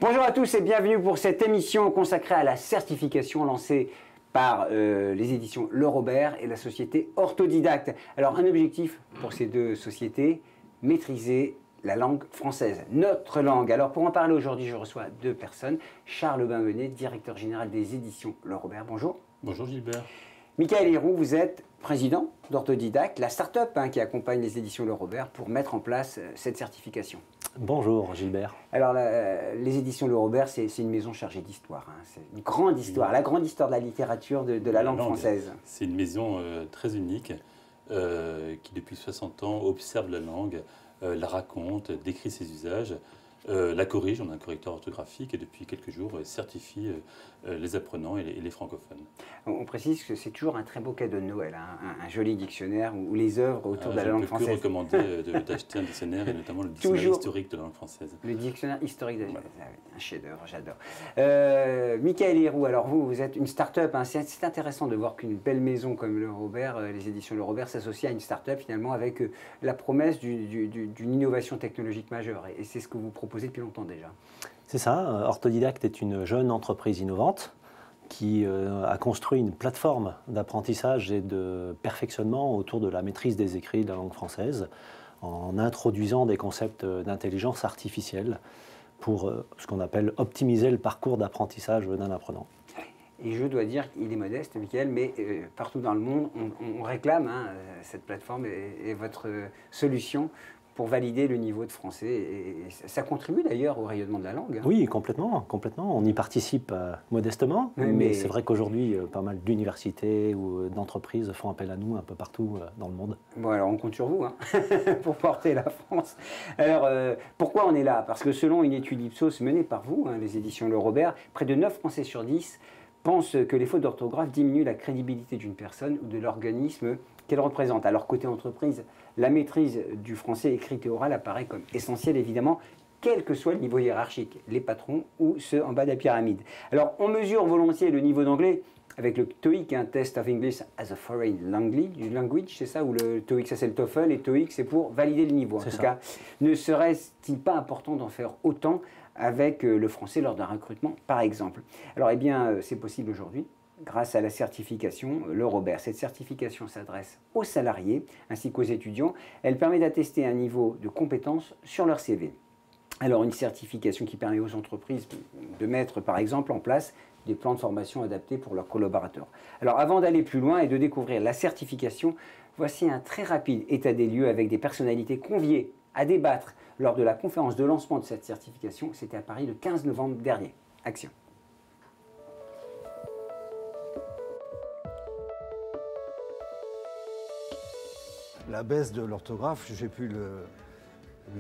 Bonjour à tous et bienvenue pour cette émission consacrée à la certification lancée par les éditions Le Robert et la société Orthodidact. Alors un objectif pour ces deux sociétés, maîtriser la langue française, notre langue. Alors pour en parler aujourd'hui, je reçois deux personnes. Charles Bainvenet, directeur général des éditions Le Robert. Bonjour. Bonjour Gilbert. Michael Héroux, vous êtes président d'Orthodidact, la start-up qui accompagne les éditions Le Robert pour mettre en place cette certification. Bonjour Gilbert. Alors les éditions Le Robert, c'est une maison chargée d'histoire, c'est une grande histoire, la grande histoire de la littérature de la langue française. C'est une maison très unique qui depuis 60 ans observe la langue, la raconte, décrit ses usages, la corrige, on a un correcteur orthographique et depuis quelques jours certifie les apprenants et les francophones. On précise que c'est toujours un très beau cadeau de Noël, un joli dictionnaire ou les œuvres autour de la langue française. Je peux que recommander d'acheter un dictionnaire et notamment le dictionnaire historique de la langue française. Le dictionnaire historique de la langue française, un chef-d'œuvre, j'adore. Michael Héroux, alors vous êtes une start-up, c'est intéressant de voir qu'une belle maison comme Le Robert, les éditions Le Robert s'associe à une start-up finalement avec la promesse d'une innovation technologique majeure et c'est ce que vous proposez depuis longtemps déjà. C'est ça, Orthodidact est une jeune entreprise innovante qui a construit une plateforme d'apprentissage et de perfectionnement autour de la maîtrise des écrits de la langue française en introduisant des concepts d'intelligence artificielle pour ce qu'on appelle optimiser le parcours d'apprentissage d'un apprenant. Et je dois dire qu'il est modeste, Michael, mais partout dans le monde, on réclame cette plateforme et votre solution pour valider le niveau de français. Et ça contribue d'ailleurs au rayonnement de la langue. Oui, complètement, complètement. On y participe modestement, oui, mais c'est vrai qu'aujourd'hui, pas mal d'universités ou d'entreprises font appel à nous un peu partout dans le monde. Bon, alors on compte sur vous pour porter la France. Alors, pourquoi on est là? Parce que selon une étude Ipsos menée par vous, les éditions Le Robert, près de 9 Français sur 10 pensent que les fautes d'orthographe diminuent la crédibilité d'une personne ou de l'organisme qu'elle représente. Alors côté entreprise, la maîtrise du français écrit et oral apparaît comme essentielle évidemment, quel que soit le niveau hiérarchique, les patrons ou ceux en bas de la pyramide. Alors on mesure volontiers le niveau d'anglais avec le TOEIC, un Test of English as a Foreign Language, c'est ça, ou le TOEIC, ça c'est le TOEFL, et TOEIC c'est pour valider le niveau. En tout cas, ne serait-il pas important d'en faire autant avec le français lors d'un recrutement, par exemple? Alors, eh bien, c'est possible aujourd'hui, grâce à la certification Le Robert. Cette certification s'adresse aux salariés ainsi qu'aux étudiants. Elle permet d'attester un niveau de compétence sur leur CV. Alors, une certification qui permet aux entreprises de mettre, par exemple, en place des plans de formation adaptés pour leurs collaborateurs. Alors, avant d'aller plus loin et de découvrir la certification, voici un très rapide état des lieux avec des personnalités conviées à débattre lors de la conférence de lancement de cette certification. C'était à Paris le 15 novembre dernier. Action. La baisse de l'orthographe, j'ai pu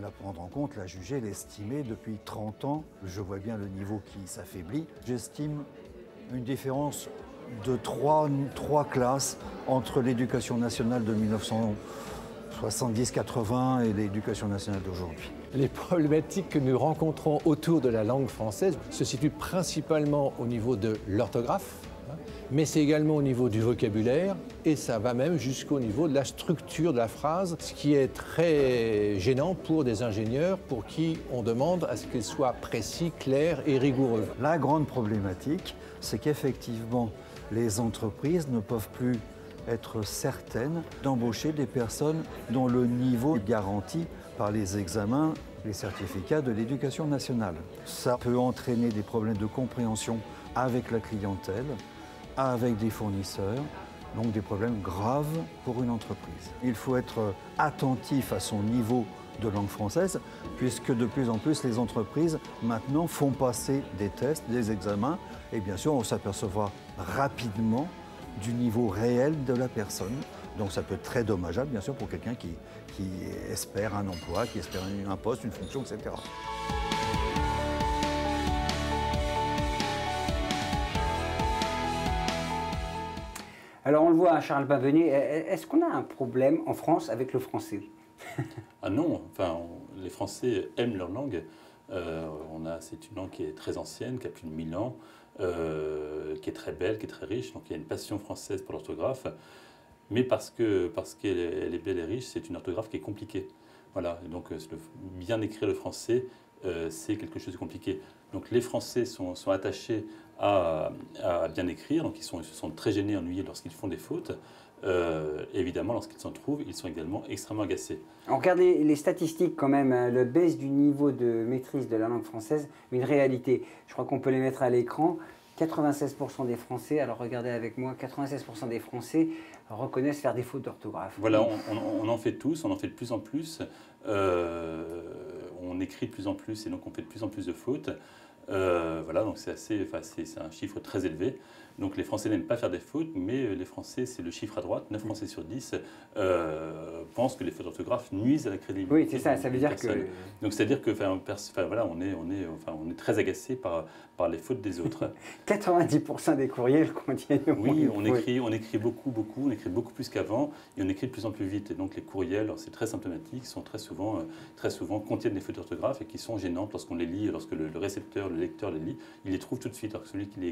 la prendre en compte, la juger, l'estimer depuis 30 ans. Je vois bien le niveau qui s'affaiblit. J'estime une différence de trois classes entre l'éducation nationale de 1970-80 et l'éducation nationale d'aujourd'hui. Les problématiques que nous rencontrons autour de la langue française se situent principalement au niveau de l'orthographe, mais c'est également au niveau du vocabulaire et ça va même jusqu'au niveau de la structure de la phrase, ce qui est très gênant pour des ingénieurs pour qui on demande à ce qu'il soit précis, clair et rigoureux. La grande problématique, c'est qu'effectivement, les entreprises ne peuvent plus être certaines d'embaucher des personnes dont le niveau est garanti par les examens, les certificats de l'éducation nationale. Ça peut entraîner des problèmes de compréhension avec la clientèle, avec des fournisseurs, donc des problèmes graves pour une entreprise. Il faut être attentif à son niveau de langue française, puisque de plus en plus les entreprises maintenant font passer des tests, des examens, et bien sûr on s'apercevra rapidement du niveau réel de la personne. Donc ça peut être très dommageable bien sûr pour quelqu'un qui espère un emploi, qui espère un poste, une fonction, etc. Alors on le voit, Charles Bainvenet, est-ce qu'on a un problème en France avec le français? Ah non, enfin, les Français aiment leur langue. C'est une langue qui est très ancienne, qui a plus de 1000 ans, qui est très belle, qui est très riche. Donc il y a une passion française pour l'orthographe. Mais parce qu'elle est belle et riche, c'est une orthographe qui est compliquée. Voilà, et donc bien écrire le français c'est quelque chose de compliqué. Donc les Français sont attachés à bien écrire, donc ils se sont très gênés, ennuyés lorsqu'ils font des fautes. Évidemment, lorsqu'ils s'en trouvent, ils sont également extrêmement agacés. On regarde les statistiques quand même, hein, la baisse du niveau de maîtrise de la langue française, une réalité. Je crois qu'on peut les mettre à l'écran. 96% des Français, alors regardez avec moi, 96% des Français reconnaissent faire des fautes d'orthographe. Voilà, on en fait tous, on en fait de plus en plus. On écrit de plus en plus et donc on fait de plus en plus de fautes. Voilà, donc c'est un chiffre très élevé. Donc les Français n'aiment pas faire des fautes, mais les Français, c'est le chiffre à droite, 9 Français sur 10 pensent que les fautes d'orthographe nuisent à la crédibilité. Oui, c'est ça, ça veut dire que... Donc c'est-à-dire que voilà, on est très agacé par les fautes des autres. 90% des courriels contiennent... Oui, on écrit beaucoup, on écrit beaucoup plus qu'avant, et on écrit de plus en plus vite. Et donc les courriels, c'est très symptomatique, sont très souvent contiennent des fautes d'orthographe et qui sont gênantes lorsqu'on les lit, lorsque le récepteur, le lecteur les lit, il les trouve tout de suite, alors que celui qui les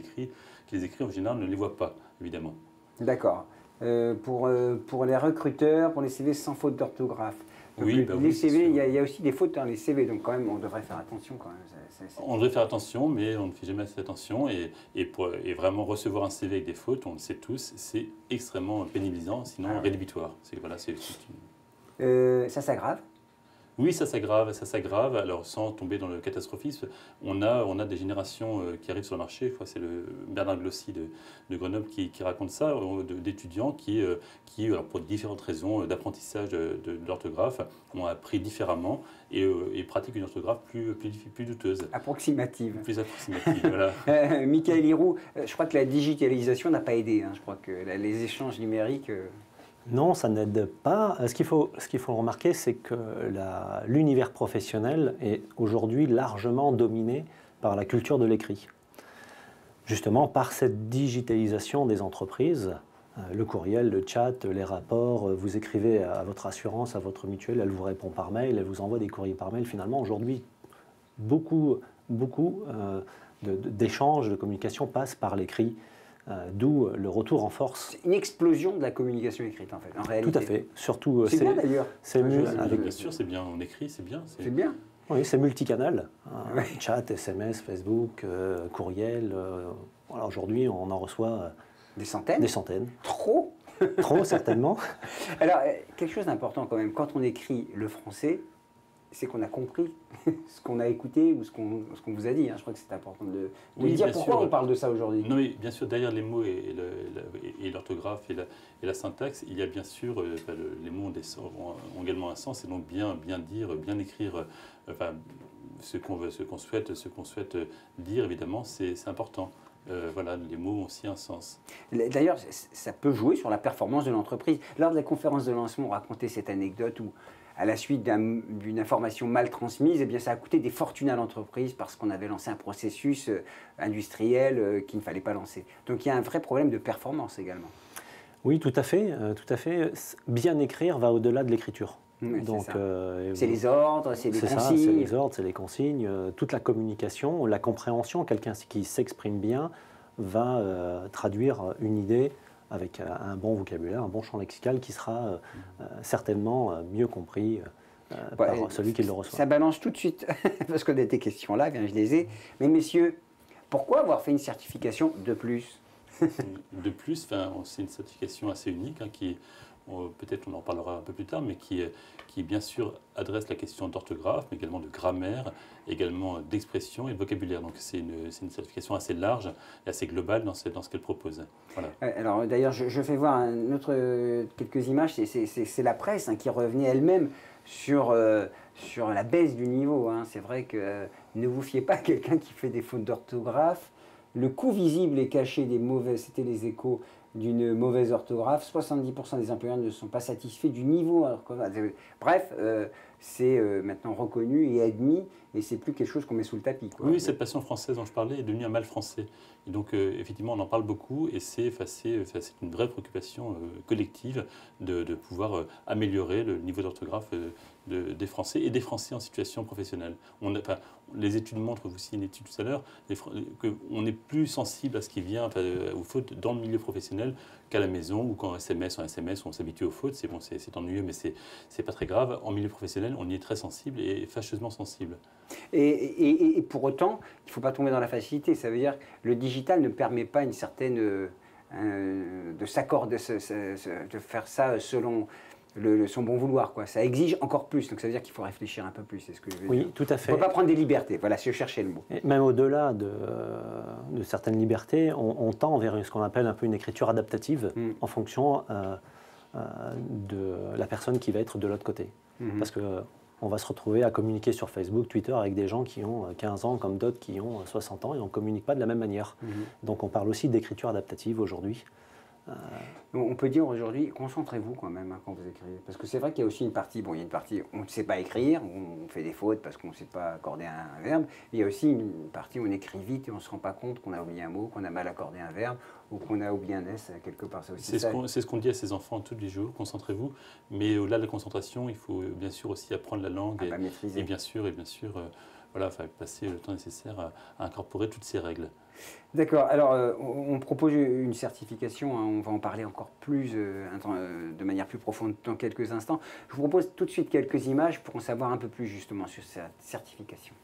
écrit en général ne les voit pas, évidemment. D'accord. Pour les recruteurs, pour les CV sans faute d'orthographe. Oui, les CV, il y a aussi des fautes dans les CV, donc quand même, on devrait faire attention quand même. On devrait faire attention, mais on ne fait jamais assez attention. Et vraiment recevoir un CV avec des fautes, on le sait tous, c'est extrêmement pénibilisant, sinon rédhibitoire. Ça s'aggrave? Oui, ça s'aggrave. Alors, sans tomber dans le catastrophisme, on a des générations qui arrivent sur le marché. Je crois que c'est le Bernard Glossy de Grenoble qui raconte ça, d'étudiants qui alors pour différentes raisons d'apprentissage de l'orthographe, ont appris différemment et pratiquent une orthographe plus douteuse. Approximative. Plus approximative, voilà. Michael Hiroux, je crois que la digitalisation n'a pas aidé. Hein. Je crois que les échanges numériques... Non, ça n'aide pas. Ce qu'il faut remarquer, c'est que l'univers professionnel est aujourd'hui largement dominé par la culture de l'écrit. Justement, par cette digitalisation des entreprises, le courriel, le chat, les rapports, vous écrivez à votre assurance, à votre mutuelle, elle vous répond par mail, elle vous envoie des courriers par mail. Finalement, aujourd'hui, beaucoup d'échanges, de communication passent par l'écrit. D'où le retour en force. C'est une explosion de la communication écrite, en fait, en réalité. Tout à fait. Surtout, c'est bien, d'ailleurs. Bien sûr, c'est bien. On écrit, c'est bien. C'est bien. Oui, c'est multicanal. Chat, SMS, Facebook, courriel. Voilà, aujourd'hui, on en reçoit... Des centaines. Des centaines. Trop. Trop, certainement. Alors, quelque chose d'important quand même, quand on écrit le français, c'est qu'on a compris ce qu'on a écouté ou ce qu'on vous a dit. Hein. Je crois que c'est important de dire pourquoi on parle de ça aujourd'hui. Non, mais bien sûr, derrière les mots et l'orthographe et la syntaxe, il y a bien sûr, les mots ont également un sens, et donc bien dire, bien écrire ce qu'on souhaite dire, évidemment, c'est important. Voilà, les mots ont aussi un sens. D'ailleurs, ça peut jouer sur la performance de l'entreprise. Lors de la conférence de lancement, on racontait cette anecdote où, à la suite d'une information mal transmise, eh bien, ça a coûté des fortunes à l'entreprise parce qu'on avait lancé un processus industriel qu'il ne fallait pas lancer. Donc il y a un vrai problème de performance également. Oui, tout à fait. Bien écrire va au-delà de l'écriture. Oui, c'est les ordres, c'est les consignes. C'est les ordres, c'est les consignes. Toute la communication, la compréhension, quelqu'un qui s'exprime bien va traduire une idée avec un bon vocabulaire, un bon champ lexical qui sera certainement mieux compris par celui qui le reçoit. Ça balance tout de suite, parce qu'on a des questions là, bien je les ai. Mais messieurs, pourquoi avoir fait une certification de plus? De plus, c'est une certification assez unique qui peut-être on en parlera un peu plus tard, mais qui bien sûr adresse la question d'orthographe, mais également de grammaire, également d'expression et de vocabulaire. Donc c'est une certification assez large et assez globale dans ce qu'elle propose. Voilà. Alors d'ailleurs, je fais voir quelques images, c'est la presse qui revenait elle-même sur la baisse du niveau. Hein. C'est vrai que ne vous fiez pas à quelqu'un qui fait des fautes d'orthographe. Le coût visible et caché des mauvaises, c'était les Échos, d'une mauvaise orthographe. 70% des employeurs ne sont pas satisfaits du niveau. Bref, c'est maintenant reconnu et admis, et c'est plus quelque chose qu'on met sous le tapis. Quoi. Oui, cette passion française dont je parlais est devenue un mal français. Et donc, effectivement, on en parle beaucoup, et c'est une vraie préoccupation collective de pouvoir améliorer le niveau d'orthographe des Français et des Français en situation professionnelle. Les études montrent, vous citez une étude tout à l'heure, qu'on est plus sensible à ce qui vient aux fautes dans le milieu professionnel qu'à la maison ou qu'en SMS, on s'habitue aux fautes, c'est bon, c'est ennuyeux, mais c'est pas très grave. En milieu professionnel, on y est très sensible et fâcheusement sensible. Et pour autant, il ne faut pas tomber dans la facilité. Ça veut dire que le digital ne permet pas une certaine de s'accorder, de faire ça selon son bon vouloir, quoi. Ça exige encore plus, donc ça veut dire qu'il faut réfléchir un peu plus, c'est ce que je veux dire. Oui, tout à fait. Il ne faut pas prendre des libertés, voilà, si je cherchais le mot. Et même au-delà de certaines libertés, on tend vers ce qu'on appelle un peu une écriture adaptative en fonction de la personne qui va être de l'autre côté. Parce qu'on va se retrouver à communiquer sur Facebook, Twitter avec des gens qui ont 15 ans comme d'autres qui ont 60 ans et on ne communique pas de la même manière. Donc on parle aussi d'écriture adaptative aujourd'hui. On peut dire aujourd'hui, concentrez-vous quand même quand vous écrivez. Parce que c'est vrai qu'il y a aussi une partie, il y a une partie, on ne sait pas écrire, on fait des fautes parce qu'on ne sait pas accorder un verbe. Et il y a aussi une partie où on écrit vite et on ne se rend pas compte qu'on a oublié un mot, qu'on a mal accordé un verbe ou qu'on a oublié un S quelque part. C'est ce qu'on dit à ses enfants tous les jours, concentrez-vous. Mais au-delà de la concentration, il faut bien sûr aussi apprendre la langue et bien sûr, voilà, passer le temps nécessaire à incorporer toutes ces règles. D'accord. Alors, on propose une certification. Hein, on va en parler encore plus, de manière plus profonde dans quelques instants. Je vous propose tout de suite quelques images pour en savoir un peu plus justement sur cette certification.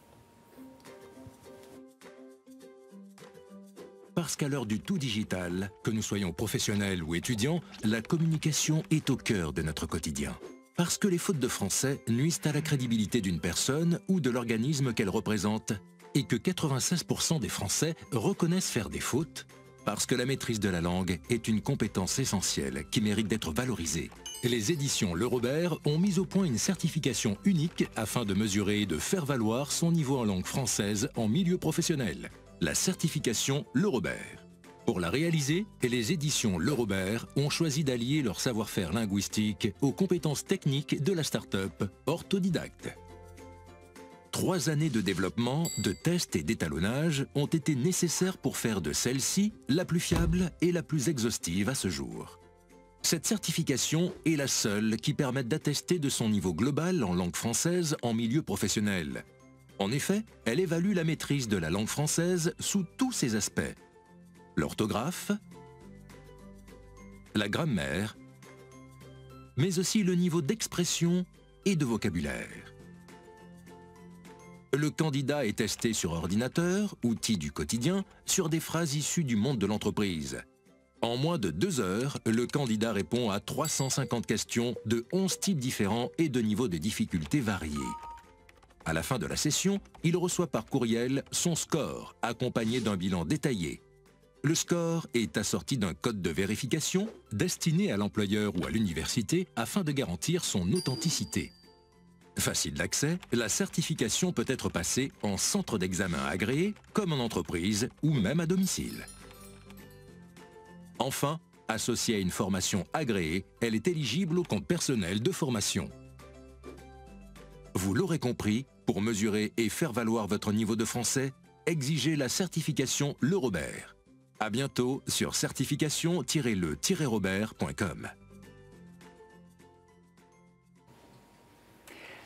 Parce qu'à l'heure du tout digital, que nous soyons professionnels ou étudiants, la communication est au cœur de notre quotidien. Parce que les fautes de français nuisent à la crédibilité d'une personne ou de l'organisme qu'elle représente, et que 96% des Français reconnaissent faire des fautes, parce que la maîtrise de la langue est une compétence essentielle qui mérite d'être valorisée. Les éditions Le Robert ont mis au point une certification unique afin de mesurer et de faire valoir son niveau en langue française en milieu professionnel. La certification Le Robert. Pour la réaliser, les éditions Le Robert ont choisi d'allier leur savoir-faire linguistique aux compétences techniques de la start-up Orthodidact. 3 années de développement, de tests et d'étalonnage ont été nécessaires pour faire de celle-ci la plus fiable et la plus exhaustive à ce jour. Cette certification est la seule qui permette d'attester de son niveau global en langue française en milieu professionnel. En effet, elle évalue la maîtrise de la langue française sous tous ses aspects. L'orthographe, la grammaire, mais aussi le niveau d'expression et de vocabulaire. Le candidat est testé sur ordinateur, outil du quotidien, sur des phrases issues du monde de l'entreprise. En moins de 2 heures, le candidat répond à 350 questions de 11 types différents et de niveaux de difficulté variés. À la fin de la session, il reçoit par courriel son score, accompagné d'un bilan détaillé. Le score est assorti d'un code de vérification destiné à l'employeur ou à l'université afin de garantir son authenticité. Facile d'accès, la certification peut être passée en centre d'examen agréé, comme en entreprise ou même à domicile. Enfin, associée à une formation agréée, elle est éligible au compte personnel de formation. Vous l'aurez compris, pour mesurer et faire valoir votre niveau de français, exigez la certification Le Robert. À bientôt sur certification-le-robert.com.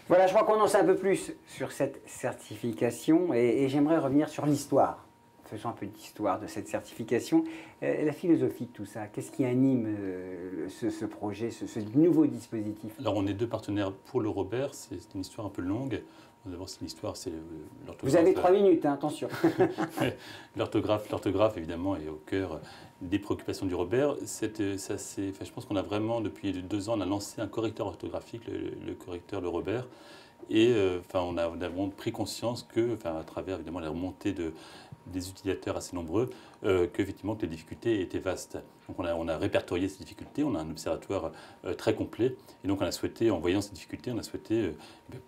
Voilà, je crois qu'on en sait un peu plus sur cette certification et j'aimerais revenir sur l'histoire. Faisons un peu d'histoire de cette certification. La philosophie de tout ça, qu'est-ce qui anime ce projet, ce nouveau dispositif? Alors, on est 2 partenaires pour Le Robert, c'est une histoire un peu longue. D'abord, c'est l'histoire, c'est l'orthographe. Vous avez 3 minutes, hein, attention. L'orthographe, évidemment, est au cœur des préoccupations du Robert. Je pense qu'on a vraiment, depuis 2 ans, on a lancé un correcteur orthographique, le correcteur Le Robert. Et on a vraiment pris conscience que, à travers évidemment la remontée des utilisateurs assez nombreux, que les difficultés étaient vastes. Donc on a répertorié ces difficultés, on a un observatoire très complet. Et donc on a souhaité, en voyant ces difficultés, on a souhaité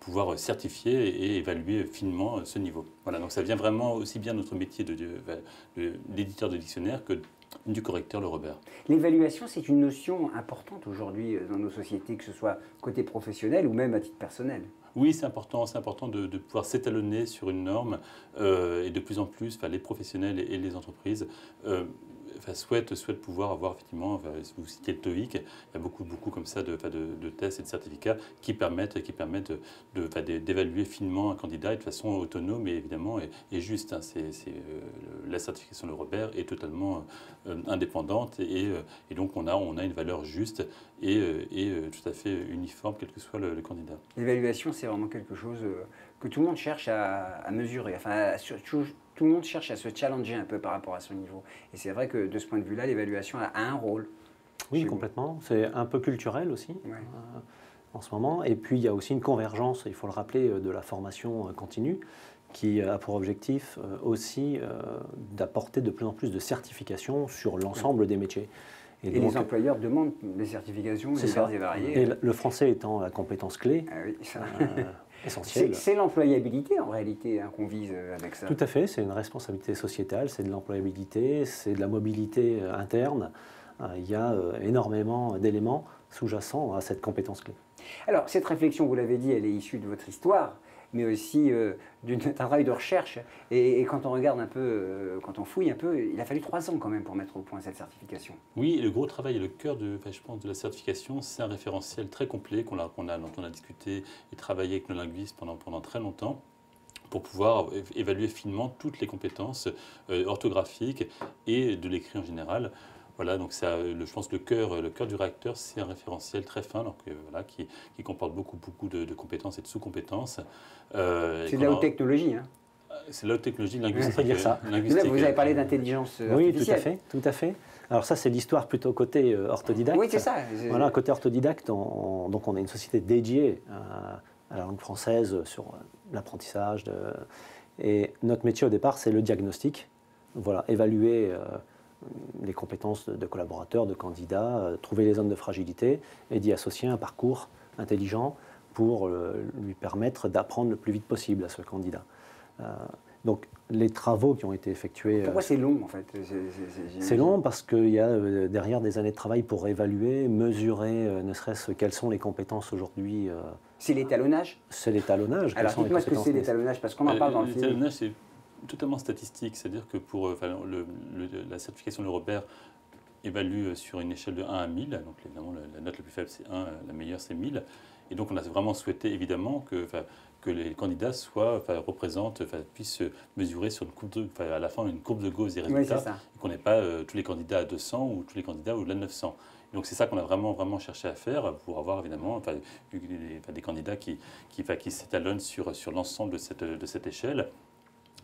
pouvoir certifier et évaluer finement ce niveau. Voilà, donc ça vient vraiment aussi bien de notre métier d'éditeur de dictionnaire que du correcteur Le Robert. L'évaluation, c'est une notion importante aujourd'hui dans nos sociétés, que ce soit côté professionnel ou même à titre personnel. Oui, c'est important de pouvoir s'étalonner sur une norme et de plus en plus, les professionnels et les entreprises souhaitent pouvoir avoir effectivement, vous citez le TOEIC, il y a beaucoup comme ça de tests et de certificats qui permettent d'évaluer finement un candidat et de façon autonome et évidemment et juste. Hein. La certification de Robert est totalement indépendante et donc on a une valeur juste et tout à fait uniforme quel que soit le candidat. L'évaluation, c'est vraiment quelque chose que tout le monde cherche à mesurer. Enfin, tout le monde cherche à se challenger un peu par rapport à son niveau. Et c'est vrai que de ce point de vue-là, l'évaluation a un rôle. Oui, complètement. C'est un peu culturel aussi en ce moment. Et puis, il y a aussi une convergence, il faut le rappeler, de la formation continue qui a pour objectif aussi d'apporter de plus en plus de certifications sur l'ensemble des métiers. Et donc, les employeurs demandent des certifications diverses et variées. Et le français étant la compétence clé, essentielle. C'est l'employabilité en réalité qu'on vise avec ça. Tout à fait, c'est une responsabilité sociétale, c'est de l'employabilité, c'est de la mobilité interne. Il y a énormément d'éléments sous-jacents à cette compétence clé. Alors, cette réflexion, vous l'avez dit, elle est issue de votre histoire, mais aussi d'un travail de recherche. Et quand on regarde un peu, quand on fouille un peu, il a fallu 3 ans quand même pour mettre au point cette certification. Oui, et le gros travail et le cœur de la certification, c'est un référentiel très complet dont on a discuté et travaillé avec nos linguistes pendant très longtemps, pour pouvoir évaluer finement toutes les compétences orthographiques et de l'écrit en général. Voilà, donc je pense que le cœur du réacteur, c'est un référentiel très fin, donc, qui comporte beaucoup de compétences et de sous-compétences. C'est de la haute technologie, hein. C'est la haute technologie linguistique. On peut dire ça. Vous avez parlé d'intelligence artificielle. Oui, tout à fait. Alors ça, c'est l'histoire plutôt côté orthodidacte. Oui, c'est ça. Voilà, côté orthodidacte, donc on a une société dédiée à la langue française sur l'apprentissage. Et notre métier au départ, c'est le diagnostic. Voilà, évaluer les compétences de collaborateurs, de candidats, trouver les zones de fragilité et d'y associer un parcours intelligent pour lui permettre d'apprendre le plus vite possible à ce candidat. Donc les travaux qui ont été effectués... Pourquoi c'est long en fait? C'est long parce qu'il y a derrière des années de travail pour évaluer, mesurer, ne serait-ce quelles sont les compétences aujourd'hui. C'est l'étalonnage? C'est l'étalonnage. Alors dites-moi ce que c'est l'étalonnage, parce qu'on en parle dans le film. L'étalonnage, c'est totalement statistique, c'est-à-dire que pour la certification de Robert évalue sur une échelle de 1 à 1000, donc évidemment la note la plus faible c'est 1, la meilleure c'est 1000, et donc on a vraiment souhaité évidemment que les candidats puissent mesurer sur à la fin une courbe de Gauss des résultats, et qu'on n'ait pas tous les candidats à 200 ou tous les candidats au-delà de 900. Donc c'est ça qu'on a vraiment cherché à faire pour avoir évidemment des candidats qui s'étalonnent sur l'ensemble de cette échelle.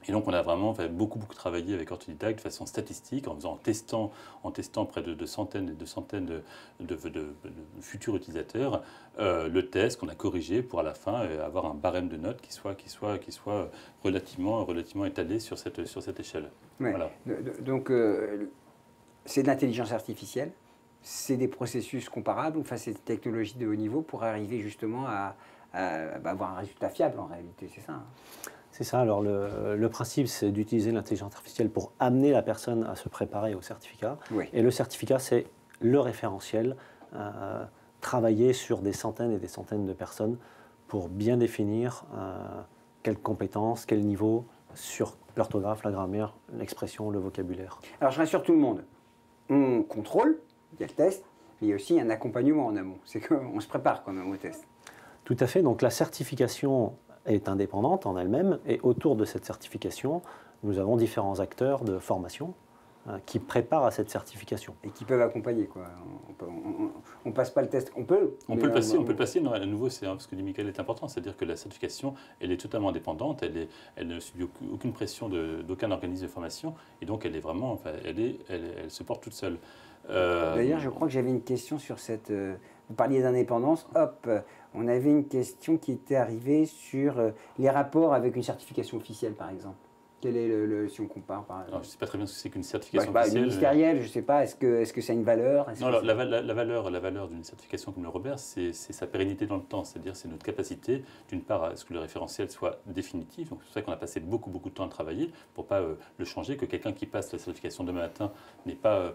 Et donc on a vraiment beaucoup travaillé avec Orthodidacte de façon statistique, en testant près de centaines et de centaines de futurs utilisateurs, le test qu'on a corrigé pour à la fin avoir un barème de notes qui soit relativement étalé sur cette échelle. Ouais. Voilà. Donc c'est de l'intelligence artificielle, c'est des processus comparables, enfin c'est des technologies de haut niveau pour arriver justement à avoir un résultat fiable en réalité, c'est ça, hein. C'est ça, alors le principe c'est d'utiliser l'intelligence artificielle pour amener la personne à se préparer au certificat. Oui. Et le certificat c'est le référentiel, travailler sur des centaines et des centaines de personnes pour bien définir quelles compétences, quel niveau sur l'orthographe, la grammaire, l'expression, le vocabulaire. Alors je rassure tout le monde, on contrôle, il y a le test, mais il y a aussi un accompagnement en amont, c'est qu'on se prépare quand même au test. Tout à fait, donc la certification est indépendante en elle-même et autour de cette certification, nous avons différents acteurs de formation qui préparent à cette certification. Et qui peuvent accompagner, quoi. On passe pas le test, on peut le passer, non, à nouveau, c'est ce que dit Michael est important, c'est-à-dire que la certification, elle est totalement indépendante, elle ne subit aucune pression d'aucun organisme de formation, et donc elle est vraiment, elle se porte toute seule. D'ailleurs, je crois que j'avais une question sur cette... vous parliez d'indépendance, on avait une question qui était arrivée sur les rapports avec une certification officielle, par exemple. Quel est si on compare par exemple? Je ne sais pas très bien ce que c'est qu'une certification officielle. Ministérielle, je ne sais pas, est-ce que ça a une valeur? Non, la valeur d'une certification comme le Robert, c'est sa pérennité dans le temps, c'est-à-dire c'est notre capacité, d'une part, à ce que le référentiel soit définitif, donc c'est pour ça qu'on a passé beaucoup de temps à travailler pour ne pas le changer, que quelqu'un qui passe la certification demain matin n'ait pas,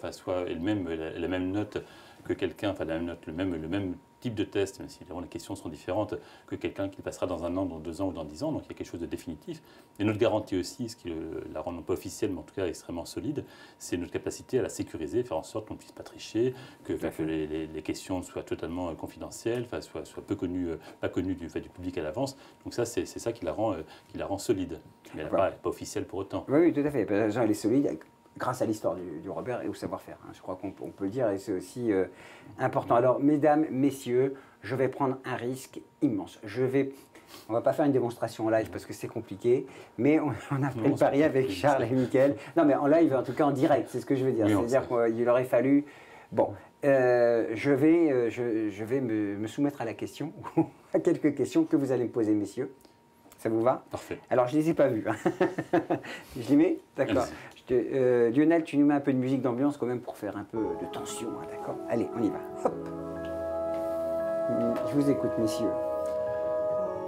ait la même note que quelqu'un, enfin le même type de test, même si évidemment les questions sont différentes, que quelqu'un qui passera dans 1 an, dans 2 ans ou dans 10 ans. Donc il y a quelque chose de définitif. Et notre garantie aussi, ce qui la rend non pas officielle, mais en tout cas extrêmement solide, c'est notre capacité à la sécuriser, faire en sorte qu'on ne puisse pas tricher, que les questions soient totalement confidentielles, soient peu connues, pas connues du public à l'avance. Donc ça, c'est ça qui la rend solide. Mais elle n'est pas officielle pour autant. Oui, oui, tout à fait. Elle est solide grâce à l'histoire du Robert et au savoir-faire. Hein. Je crois qu'on peut le dire et c'est aussi important. Alors, mesdames, messieurs, je vais prendre un risque immense. On ne va pas faire une démonstration en live parce que c'est compliqué, mais on a fait le pari avec Charles et Mickaël. Non, mais en live, en tout cas en direct, c'est ce que je veux dire. Oui, c'est-à-dire qu'il aurait fallu... Bon, je vais me soumettre à la question, à quelques questions que vous allez me poser, messieurs. Ça vous va? Parfait. Alors, je ne les ai pas vus. Je les mets? D'accord. Lionel, tu nous mets un peu de musique d'ambiance quand même pour faire un peu de tension, hein, d'accord? Allez, on y va. Hop. Je vous écoute, messieurs.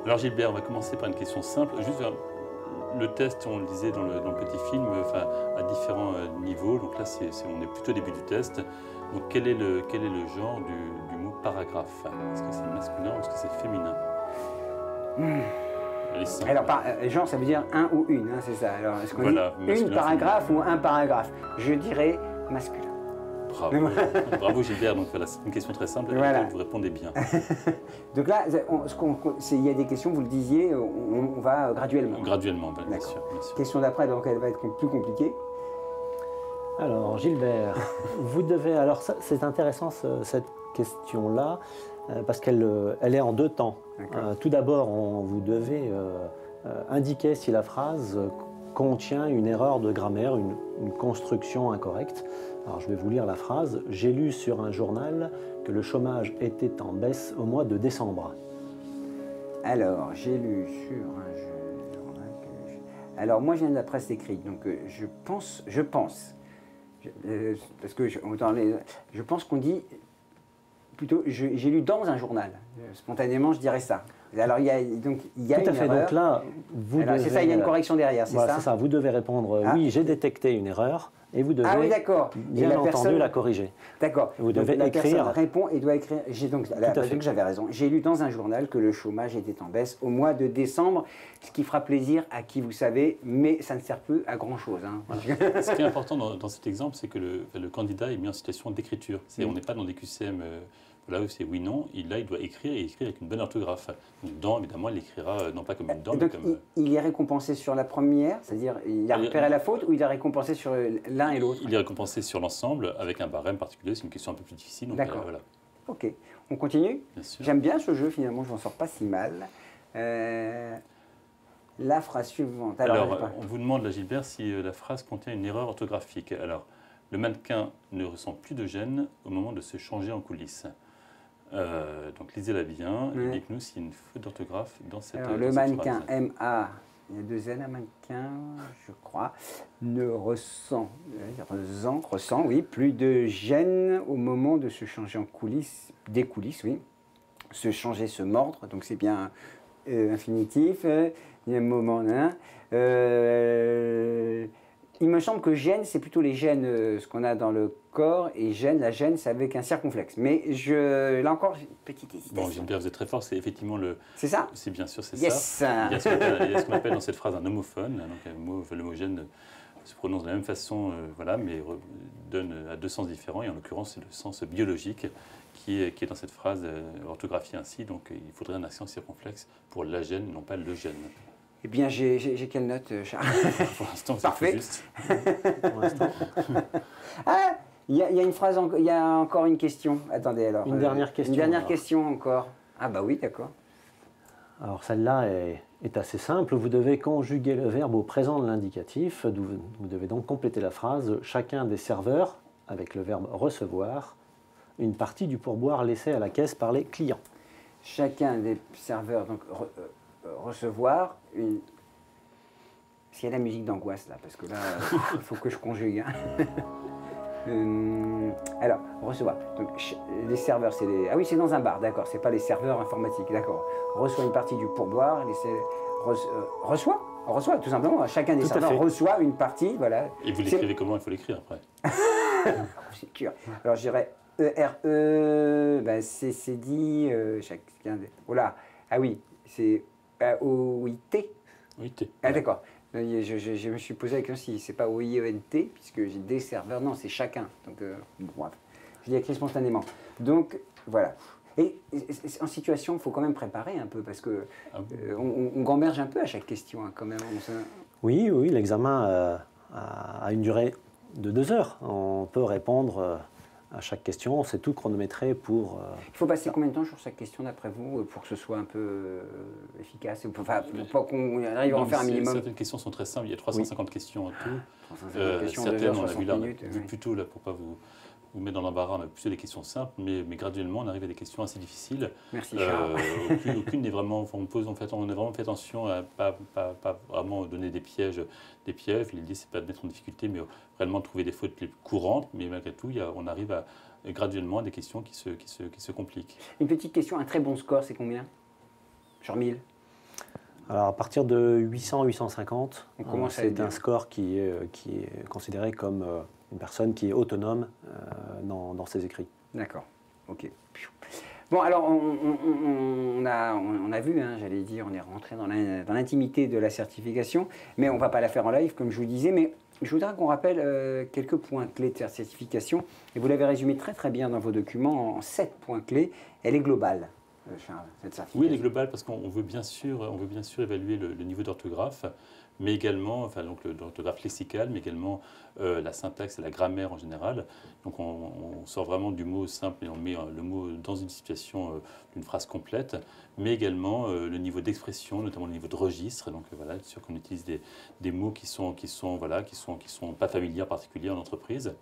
Alors Gilbert, on va commencer par une question simple. Juste le test, on le disait dans le petit film, à différents niveaux. Donc là, on est plutôt au début du test. Donc quel est le genre du mot paragraphe? Est-ce que c'est masculin ou est-ce que c'est féminin? Alors, genre, ça veut dire un ou une, hein, c'est ça. Alors, est-ce qu'on dit une paragraphe ou un paragraphe? Je dirais masculin. Bravo, bravo Gilbert. Donc voilà, c'est une question très simple. Voilà. Vous répondez bien. Donc là, il y a des questions, vous le disiez, on va graduellement. Graduellement, bien sûr. Question d'après, donc elle va être plus compliquée. Alors Gilbert, vous devez... Alors c'est intéressant cette question-là, parce qu'elle est en 2 temps. Tout d'abord, vous devez indiquer si la phrase contient une erreur de grammaire, une construction incorrecte. Alors je vais vous lire la phrase. « J'ai lu sur un journal que le chômage était en baisse au mois de décembre. » Alors, j'ai lu sur un journal que... Alors, moi, je viens de la presse écrite, donc je pense, parce que je pense qu'on dit... Plutôt, j'ai lu dans un journal. Spontanément, je dirais ça. Alors, il y a Tout une à fait. erreur. Donc là, c'est ça, il y a une correction derrière, c'est voilà, ça? C'est ça. Vous devez répondre oui, j'ai détecté une erreur, et vous devez bien entendu la corriger. D'accord. Vous devez la écrire. Personne répond et doit écrire. Donc j'avais raison. J'ai lu dans un journal que le chômage était en baisse au mois de décembre, ce qui fera plaisir à qui vous savez, mais ça ne sert plus à grand chose. Hein. Voilà. Ce qui est important dans cet exemple, c'est que le candidat est mis en situation d'écriture. On n'est pas dans des QCM. Là où c'est oui-non, il doit écrire et écrire avec une bonne orthographe. Donc, dans, évidemment, il écrira non pas comme une dent, mais comme... Il est récompensé sur la première, c'est-à-dire il a repéré la faute, ou il est récompensé sur l'un et l'autre? Il est récompensé sur l'ensemble avec un barème particulier. C'est une question un peu plus difficile. D'accord. Voilà. Ok. On continue? Bien sûr. J'aime bien ce jeu, finalement, je m'en sors pas si mal. La phrase suivante. Alors on vous demande, là, Gilbert, si la phrase contient une erreur orthographique. Alors, le mannequin ne ressent plus de gêne au moment de se changer en coulisses. Donc lisez-la bien et dites-nous s'il y a une faute d'orthographe dans cette phrase. Le mannequin, M-A, il y a 2 N, un mannequin, je crois, ne ressent oui, plus de gêne au moment de se changer en coulisses, des coulisses, oui. Se changer, se mordre, donc c'est bien infinitif. Il y a un moment, il me semble que gêne, c'est plutôt les gènes, ce qu'on a dans le corps, et la gêne, c'est avec un circonflexe. Mais là encore, j'ai une petite hésitation. Bon, Gilbert, vous êtes très fort, c'est effectivement le... C'est ça? C'est bien sûr, c'est yes. ça. Il y a ce qu'on appelle dans cette phrase un homophone, donc l'homogène se prononce de la même façon, voilà, mais donne à 2 sens différents, et en l'occurrence, c'est le sens biologique qui est dans cette phrase orthographiée ainsi, donc il faudrait un accent circonflexe pour la gêne, non pas le gène. Eh bien, j'ai quelle note, Charles? Pour l'instant, c'est parfait. Juste. Pour l'instant. Ah, il y a une phrase, il y a encore une question. Attendez alors. Une dernière question. Une dernière question encore. Ah bah oui, d'accord. Alors celle-là est assez simple. Vous devez conjuguer le verbe au présent de l'indicatif. Vous devez donc compléter la phrase. Chacun des serveurs, avec le verbe recevoir, une partie du pourboire laissé à la caisse par les clients. Chacun des serveurs, donc recevoir une... Est-ce qu'il y a de la musique d'angoisse là? Parce que là, il faut que je conjugue. Hein. Alors, recevoir. Donc, les serveurs, c'est les... Ah oui, c'est dans un bar, d'accord. C'est pas les serveurs informatiques, d'accord. Reçoit une partie du pourboire. Reçoit, tout simplement. Chacun des serveurs reçoit une partie, voilà. Et vous l'écrivez comment? Il faut l'écrire après. C'est dur. Alors, je dirais E-R-E, ben c'est dit, chacun... Oh là, ah oui, c'est O-I-T. Oui, T. Ah d'accord. Je me suis posé la question si c'est pas O-I-E-N-T, puisque j'ai des serveurs. Non, c'est chacun. Donc, bon, bref. Je l'ai écrit spontanément. Donc, voilà. Et en situation, il faut quand même préparer un peu, parce que on gamberge un peu à chaque question, hein, quand même. Oui, l'examen a une durée de 2 heures. On peut répondre à chaque question. C'est tout chronométré pour... Il faut passer combien de temps sur chaque question, d'après vous, pour que ce soit un peu efficace, enfin, pour qu'on arrive à en faire un minimum? Certaines questions sont très simples. Il y a 350 questions en tout. 350 questions, certaines, on a 60 vu là, minutes, oui. plutôt là, pour ne pas vous mettre dans l'embarras, on a plutôt des questions simples, mais graduellement, on arrive à des questions assez difficiles. Merci, Charles. Aucune n'est vraiment... On a vraiment fait attention à ne pas vraiment donner des pièges. L'idée, c'est pas de mettre en difficulté, mais réellement de trouver des fautes les plus courantes. Mais malgré tout, on arrive graduellement à des questions qui se compliquent. Une petite question, un très bon score, c'est combien? Sur 1000? Alors à partir de 800-850, c'est un score qui est considéré comme une personne qui est autonome dans ses écrits. D'accord, ok. Bon, alors on a vu, hein, j'allais dire, on est rentré dans l'intimité de la certification, mais on ne va pas la faire en live, comme je vous disais, mais je voudrais qu'on rappelle quelques points clés de cette certification, et vous l'avez résumé très très bien dans vos documents en 7 points clés. Elle est globale, Charles, cette certification. Oui, elle est globale parce qu'on veut bien sûr évaluer le niveau d'orthographe, mais également, enfin, donc l'orthographe lexicale, mais également la syntaxe et la grammaire en général. Donc on sort vraiment du mot simple et on met le mot dans une situation d'une phrase complète, mais également le niveau d'expression, notamment le niveau de registre. Donc voilà, c'est sûr qu'on utilise des mots qui sont pas familiers en particulier en entreprise.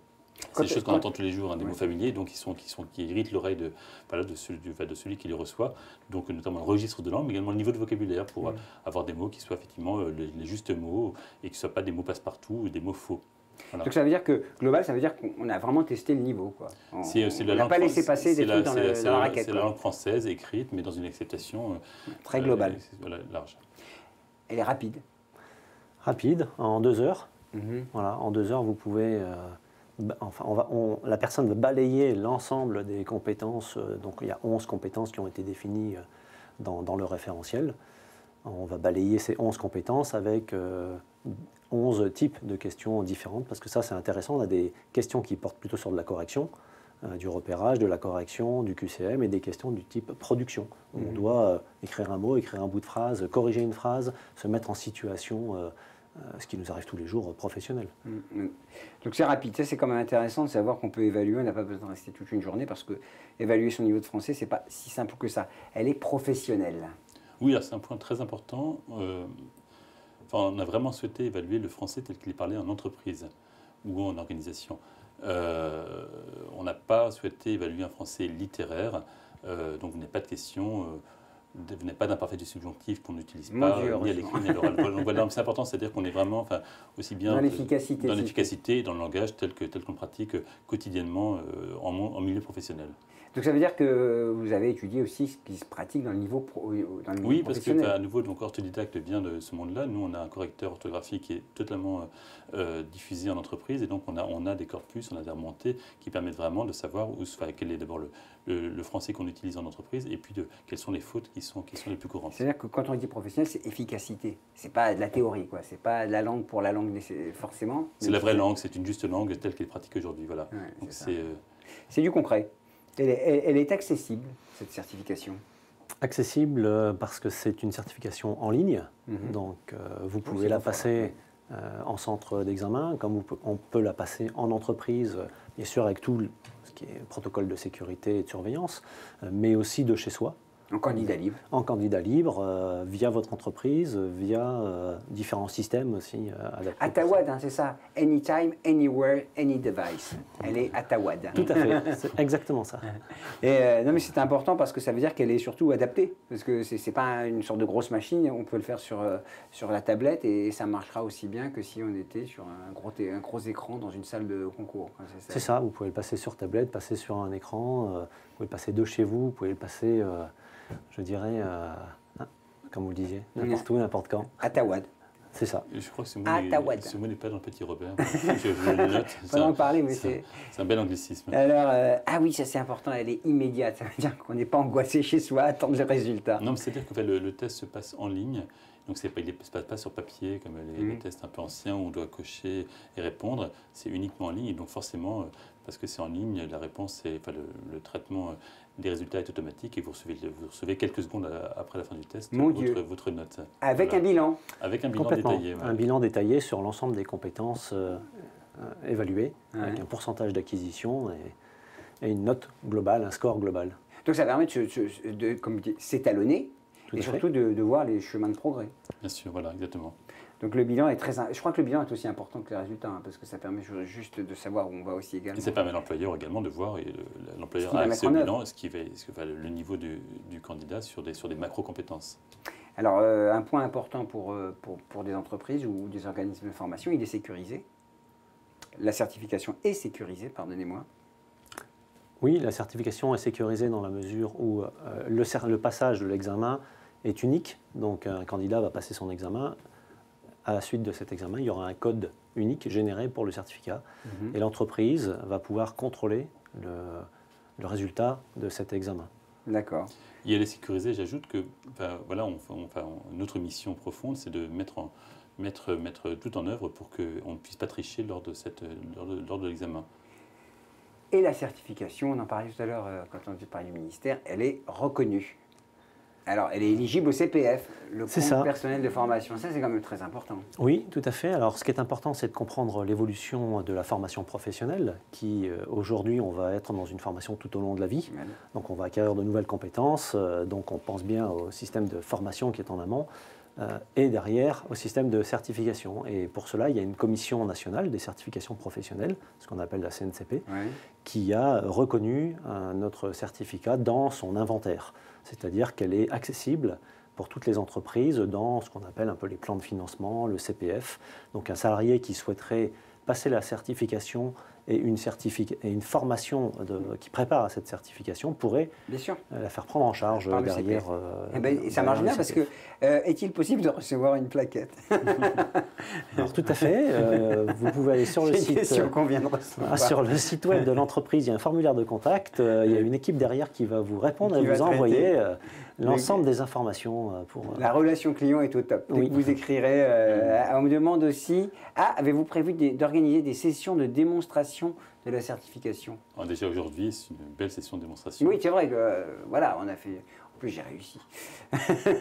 C'est des choses qu'on entend tous les jours, hein, des mots familiers, donc qui irritent l'oreille de celui qui les reçoit. Donc notamment le registre de langue, mais également le niveau de vocabulaire pour avoir des mots qui soient effectivement les justes mots et que ce ne soient pas des mots passe-partout ou des mots faux. Voilà. Donc ça veut dire que global, ça veut dire qu'on a vraiment testé le niveau, quoi. On n'a pas laissé passer des trucs dans la raquette. C'est la langue française écrite, mais dans une acceptation très globale, large. Elle est rapide. Rapide, en 2 heures. Mm-hmm. Voilà, en 2 heures, vous pouvez... la personne va balayer l'ensemble des compétences. Donc il y a 11 compétences qui ont été définies dans le référentiel. On va balayer ces 11 compétences avec 11 types de questions différentes, parce que ça c'est intéressant. On a des questions qui portent plutôt sur de la correction, du repérage, de la correction, du QCM, et des questions du type production. On doit écrire un mot, écrire un bout de phrase, corriger une phrase, se mettre en situation... ce qui nous arrive tous les jours, professionnel. Donc c'est rapide, ça c'est quand même intéressant de savoir qu'on peut évaluer, on n'a pas besoin de rester toute une journée parce que évaluer son niveau de français, c'est pas si simple que ça. Elle est professionnelle. Oui, c'est un point très important. On a vraiment souhaité évaluer le français tel qu'il est parlé en entreprise ou en organisation. On n'a pas souhaité évaluer un français littéraire, donc il n'y a pas de question... vous n'avez pas d'imparfait du subjonctif qu'on n'utilise pas ni à l'écrit ni à l'oral. Donc voilà, c'est important, c'est-à-dire qu'on est vraiment aussi bien dans l'efficacité et dans le langage tel qu'on pratique quotidiennement en milieu professionnel. Donc ça veut dire que vous avez étudié aussi ce qui se pratique dans le niveau professionnel. Oui, parce qu'à nouveau, donc orthodidacte vient de ce monde-là. Nous, on a un correcteur orthographique qui est totalement diffusé en entreprise, et donc on a des corpus, on a des remontées qui permettent vraiment de savoir quel est d'abord le français qu'on utilise en entreprise, et puis quelles sont les fautes qui sont les plus courantes. C'est-à-dire que quand on dit professionnel, c'est efficacité. C'est pas de la théorie, quoi. C'est pas de la langue pour la langue forcément. C'est la vraie langue, c'est une juste langue telle qu'elle est pratiquée aujourd'hui. Voilà. Ouais, c'est du concret. Elle est accessible, cette certification? Accessible parce que c'est une certification en ligne, donc vous pouvez la passer en centre d'examen, comme on peut la passer en entreprise, bien sûr avec tout ce qui est protocole de sécurité et de surveillance, mais aussi de chez soi. En candidat libre. En candidat libre, via votre entreprise, via différents systèmes aussi adaptés. Atawad, hein, c'est ça. Anytime, anywhere, any device. Elle est Atawad. Tout à fait, c'est exactement ça. Et, non mais c'est important parce que ça veut dire qu'elle est surtout adaptée. Parce que c'est pas une sorte de grosse machine, on peut le faire sur la tablette et ça marchera aussi bien que si on était sur un gros écran dans une salle de concours. C'est ça, vous pouvez le passer sur tablette, passer sur un écran, vous pouvez le passer de chez vous, vous pouvez le passer... je dirais, comme vous le disiez, n'importe où, n'importe quand. Atawad. C'est ça. Je crois que ce mot n'est pas dans le petit Robert. Je le note. Pas en parler, mais c'est un bel anglicisme. Alors, ah oui, ça c'est important, elle est immédiate. Ça veut dire qu'on n'est pas angoissé chez soi à attendre le résultat. Non, mais c'est-à-dire que le test se passe en ligne. Donc, il ne se passe pas sur papier, comme les tests un peu anciens où on doit cocher et répondre. C'est uniquement en ligne. Et donc, forcément, parce que c'est en ligne, la réponse, le traitement des résultats est automatique et vous recevez quelques secondes après la fin du test votre note. Avec un bilan. Avec un bilan détaillé. Un bilan détaillé sur l'ensemble des compétences évaluées, avec un pourcentage d'acquisition et une note globale, un score global. Donc ça permet de comme s'étalonner et surtout de voir les chemins de progrès. Bien sûr, voilà, exactement. Donc le bilan est je crois que le bilan est aussi important que les résultats, parce que ça permet juste de savoir où on va aussi également. Et ça permet à l'employeur également de voir, et l'employeur a accès au bilan, le niveau du candidat sur des macro-compétences. Alors un point important pour des entreprises ou des organismes de formation, il est sécurisé. La certification est sécurisée, pardonnez-moi. Oui, la certification est sécurisée dans la mesure où le passage de l'examen est unique. Donc un candidat va passer son examen. À la suite de cet examen, il y aura un code unique généré pour le certificat. Et l'entreprise va pouvoir contrôler le résultat de cet examen. D'accord. Et elle est sécurisée, j'ajoute que notre mission profonde, c'est de mettre tout en œuvre pour qu'on ne puisse pas tricher lors de l'examen. Et la certification, on en parlait tout à l'heure quand on parlait du ministère, elle est reconnue. Alors, elle est éligible au CPF, le compte personnel de formation. Ça, c'est quand même très important. Oui, tout à fait. Alors, ce qui est important, c'est de comprendre l'évolution de la formation professionnelle, qui, aujourd'hui, on va être dans une formation tout au long de la vie. Donc, on va acquérir de nouvelles compétences. Donc, on pense bien au système de formation qui est en amont. Et derrière, au système de certification. Et pour cela, il y a une commission nationale des certifications professionnelles, ce qu'on appelle la CNCP, qui a reconnu notre certificat dans son inventaire. C'est-à-dire qu'elle est accessible pour toutes les entreprises dans ce qu'on appelle un peu les plans de financement, le CPF. Donc un salarié qui souhaiterait passer la certification et une formation qui prépare à cette certification pourrait la faire prendre en charge derrière. Et ça marche bien parce que est-il possible de recevoir une plaquette? Alors tout à fait. Vous pouvez aller sur le site. Sur le site web de l'entreprise, il y a un formulaire de contact. Il y a une équipe derrière qui va vous répondre et vous envoyer l'ensemble des informations pour. La relation client est au top. Dès que vous écrirez, on me demande aussi. Avez-vous prévu d'organiser des sessions de démonstration de la certification? Alors déjà aujourd'hui, c'est une belle session de démonstration. Oui, c'est vrai que voilà, on a fait. En plus, j'ai réussi.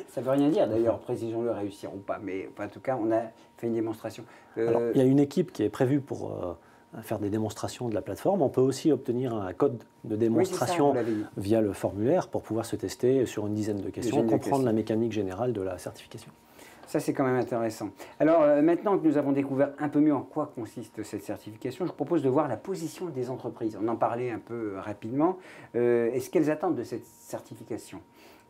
Ça ne veut rien dire d'ailleurs, précisons-le, réussir ou pas. Mais en tout cas, on a fait une démonstration. Alors, il y a une équipe qui est prévue pour faire des démonstrations de la plateforme. On peut aussi obtenir un code de démonstration via le formulaire pour pouvoir se tester sur une dizaine de questions, comprendre la mécanique générale de la certification. Ça, c'est quand même intéressant. Alors, maintenant que nous avons découvert un peu mieux en quoi consiste cette certification, je propose de voir la position des entreprises. On en parlait un peu rapidement. Est-ce qu'elles attendent de cette certification?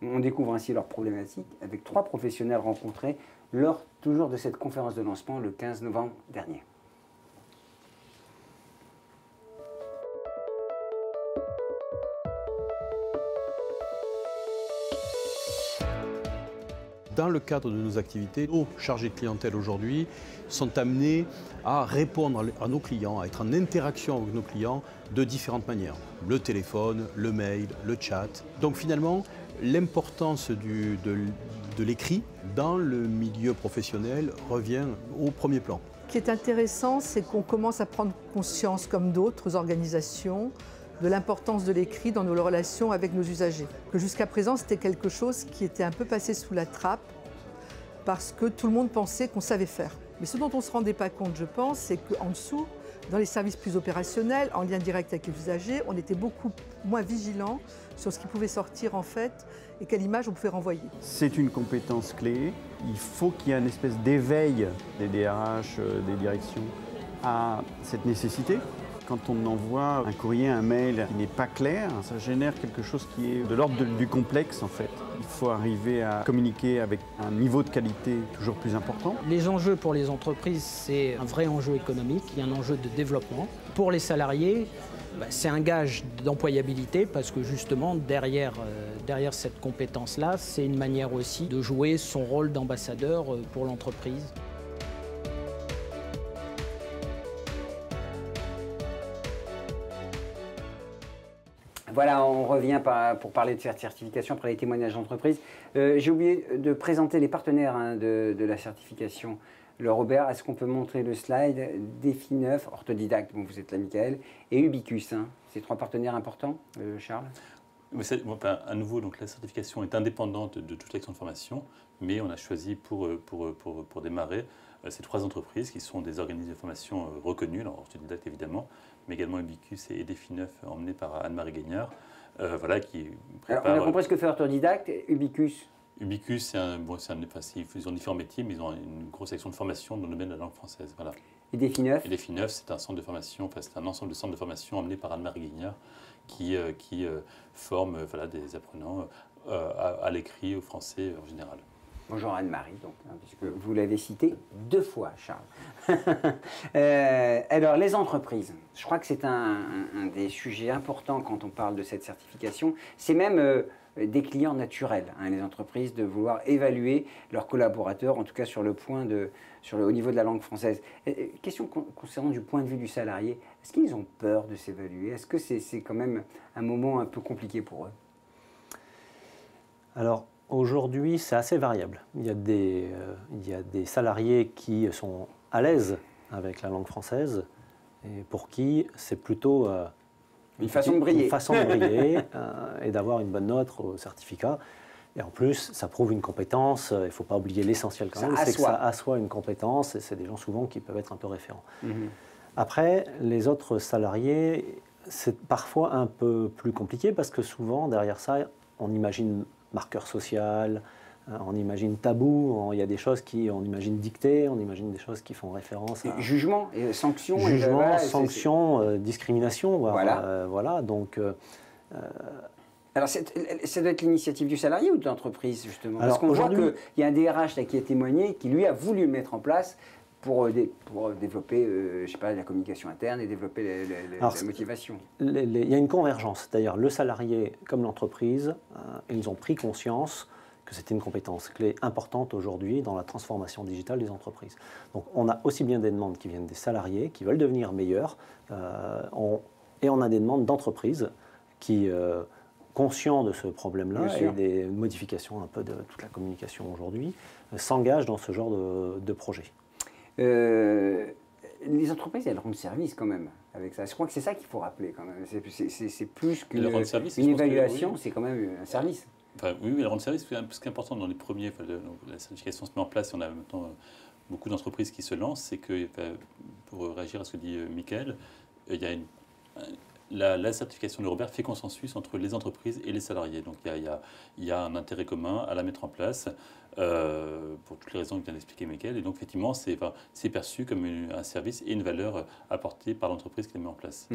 On découvre ainsi leurs problématiques avec 3 professionnels rencontrés lors toujours de cette conférence de lancement le 15 novembre dernier. Dans le cadre de nos activités, nos chargés de clientèle aujourd'hui sont amenés à répondre à nos clients, à être en interaction avec nos clients de différentes manières. Le téléphone, le mail, le chat. Donc finalement, l'importance de l'écrit dans le milieu professionnel revient au premier plan. Ce qui est intéressant, c'est qu'on commence à prendre conscience, comme d'autres organisations, de l'importance de l'écrit dans nos relations avec nos usagers. Que jusqu'à présent, c'était quelque chose qui était un peu passé sous la trappe parce que tout le monde pensait qu'on savait faire. Mais ce dont on ne se rendait pas compte, je pense, c'est qu'en dessous, dans les services plus opérationnels, en lien direct avec les usagers, on était beaucoup moins vigilants sur ce qui pouvait sortir en fait et quelle image on pouvait renvoyer. C'est une compétence clé. Il faut qu'il y ait une espèce d'éveil des DRH, des directions à cette nécessité. Quand on envoie un courrier, un mail qui n'est pas clair, ça génère quelque chose qui est de l'ordre du complexe en fait. Il faut arriver à communiquer avec un niveau de qualité toujours plus important. Les enjeux pour les entreprises, c'est un vrai enjeu économique, il y a un enjeu de développement. Pour les salariés, c'est un gage d'employabilité parce que justement derrière cette compétence-là, c'est une manière aussi de jouer son rôle d'ambassadeur pour l'entreprise. Voilà, on revient pour parler de cette certification après les témoignages d'entreprise. J'ai oublié de présenter les partenaires de la certification Le Robert. Est-ce qu'on peut montrer le slide? Défi 9, Orthodidacte, bon, vous êtes là, Michael, et Ubicus. Hein. Ces 3 partenaires importants, Charles? À nouveau, donc, la certification est indépendante de toute l'action de formation, mais on a choisi pour démarrer ces 3 entreprises qui sont des organismes de formation reconnus, alors Orthodidacte évidemment, mais également Ubicus et Défi 9 emmenés par Anne-Marie Gagnard, qui prépare... Alors, on a compris ce que fait Orthodidacte, Ubicus. Ubicus, ils ont différents métiers, mais ils ont une grosse section de formation dans le domaine de la langue française. Voilà. Et Défi 9? Et Défi 9, c'est un centre de formation, c'est un ensemble de centres de formation emmenés par Anne-Marie Gagnard qui forme des apprenants à l'écrit, au français en général. Bonjour Anne-Marie, puisque vous l'avez cité 2 fois, Charles. Alors, les entreprises, je crois que c'est un des sujets importants quand on parle de cette certification. C'est même des clients naturels, hein, les entreprises, de vouloir évaluer leurs collaborateurs, en tout cas sur le point au niveau de la langue française. Question concernant du point de vue du salarié, est-ce qu'ils ont peur de s'évaluer? Est-ce que c'est quand même un moment un peu compliqué pour eux? Alors, aujourd'hui, c'est assez variable. Il y a des salariés qui sont à l'aise avec la langue française et pour qui c'est plutôt une façon de briller, et d'avoir une bonne note au certificat. Et en plus, ça prouve une compétence. Il ne faut pas oublier l'essentiel quand même, c'est que ça assoit une compétence et c'est des gens souvent qui peuvent être un peu référents. Après, les autres salariés, c'est parfois un peu plus compliqué parce que souvent, derrière ça, on imagine marqueur social, on imagine tabou, il y a des choses on imagine dictées, on imagine des choses qui font référence à... Jugement, et sanctions. Jugement, sanctions, discrimination, voilà. Donc... Alors, ça doit être l'initiative du salarié ou de l'entreprise, justement? Parce qu'on voit qu'il y a un DRH là, qui a témoigné, qui lui a voulu le mettre en place pour développer, je sais pas, la communication interne et développer la motivation. Il y a une convergence. D'ailleurs, le salarié comme l'entreprise, ils ont pris conscience que c'était une compétence clé importante aujourd'hui dans la transformation digitale des entreprises. Donc, on a aussi bien des demandes qui viennent des salariés, qui veulent devenir meilleurs, et on a des demandes d'entreprises qui, conscients de ce problème-là et des modifications un peu de toute la communication aujourd'hui, s'engagent dans ce genre de projet. Les entreprises, elles rendent service quand même avec ça. Je crois que c'est ça qu'il faut rappeler quand même. C'est plus qu'une évaluation, c'est quand même un service. Enfin, oui, elles rendent service. Ce qui est important dans les premiers, la certification se met en place, on a maintenant beaucoup d'entreprises qui se lancent, c'est que, pour réagir à ce que dit Michael, il y a la certification de Robert fait consensus entre les entreprises et les salariés. Donc il y a un intérêt commun à la mettre en place pour toutes les raisons que vient d'expliquer Michael. Et donc effectivement, c'est perçu comme un service et une valeur apportée par l'entreprise qui l'a mis en place.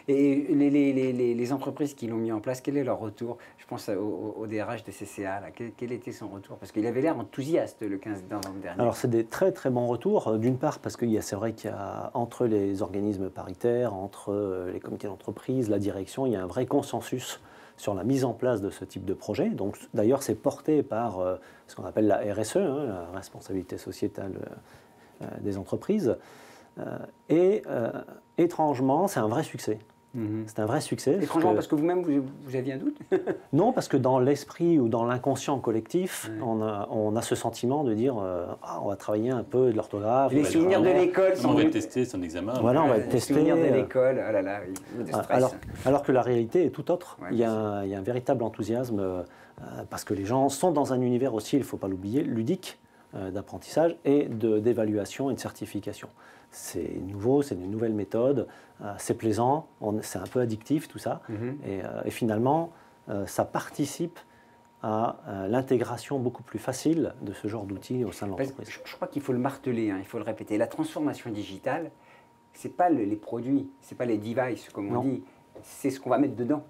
Et les entreprises qui l'ont mis en place, quel est leur retour? Je pense au DRH de CCA. Là. Quel était son retour? Parce qu'il avait l'air enthousiaste le 15 novembre dernier. Alors c'est des très très bons retours. D'une part parce que c'est vrai qu'il y a entre les organismes paritaires, entre les comités d'entreprise, la direction, il y a un vrai consensus sur la mise en place de ce type de projet. Donc, d'ailleurs, c'est porté par ce qu'on appelle la RSE, la responsabilité sociétale des entreprises. Et étrangement, c'est un vrai succès. C'est un vrai succès. Étrangement, parce que vous-même, vous aviez un doute? Non, parce que dans l'esprit ou dans l'inconscient collectif, on a ce sentiment de dire on va travailler un peu de l'orthographe. Les souvenirs de l'école. On va tester son examen. Voilà, on va tester. Les souvenirs de l'école, oh là là, de stress. Alors que la réalité est tout autre. Il y a un véritable enthousiasme parce que les gens sont dans un univers aussi, il ne faut pas l'oublier, ludique d'apprentissage et d'évaluation et de certification. C'est nouveau, c'est une nouvelle méthode, c'est plaisant, c'est un peu addictif tout ça, et finalement, ça participe à l'intégration beaucoup plus facile de ce genre d'outils au sein de l'entreprise. Je crois qu'il faut le marteler, il faut le répéter. La transformation digitale, ce n'est pas les produits, ce n'est pas les devices, comme on dit, c'est ce qu'on va mettre dedans.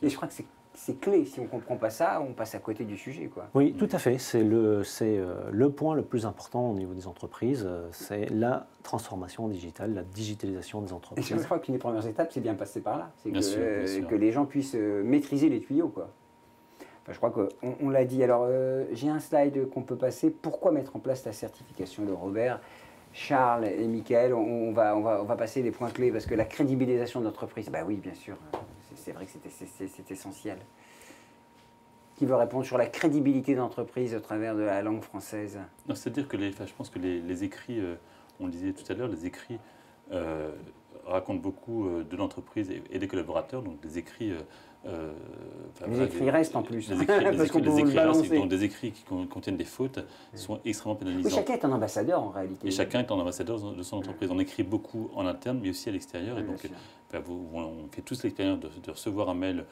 Et je crois que c'est clé. Si on ne comprend pas ça, on passe à côté du sujet, quoi. Oui, tout à fait. C'est le point le plus important au niveau des entreprises, c'est la transformation digitale, la digitalisation des entreprises. Et je crois qu'une des premières étapes, c'est bien passer par là. C'est bien sûr. Que les gens puissent maîtriser les tuyaux, quoi. Enfin, je crois qu'on l'a dit. Alors, j'ai un slide qu'on peut passer. Pourquoi mettre en place la certification de Robert? Charles et Michael, on va passer les points clés, parce que la crédibilisation de l'entreprise, bah oui, bien sûr, c'est c'est vrai que c'est essentiel. Qui veut répondre sur la crédibilité d'entreprise au travers de la langue française? C'est-à-dire que je pense que les écrits, on le disait tout à l'heure, les écrits racontent beaucoup de l'entreprise et des collaborateurs, donc des écrits... les écrits restent en plus. Les écrits, parce qu'on peut vous le restent, balancer. donc des écrits qui contiennent des fautes sont extrêmement pénalisants. Mais chacun est un ambassadeur en réalité. Et chacun est un ambassadeur de son entreprise. On écrit beaucoup en interne, mais aussi à l'extérieur. Et Oui, donc, bien sûr. on fait tous l'expérience de recevoir un mail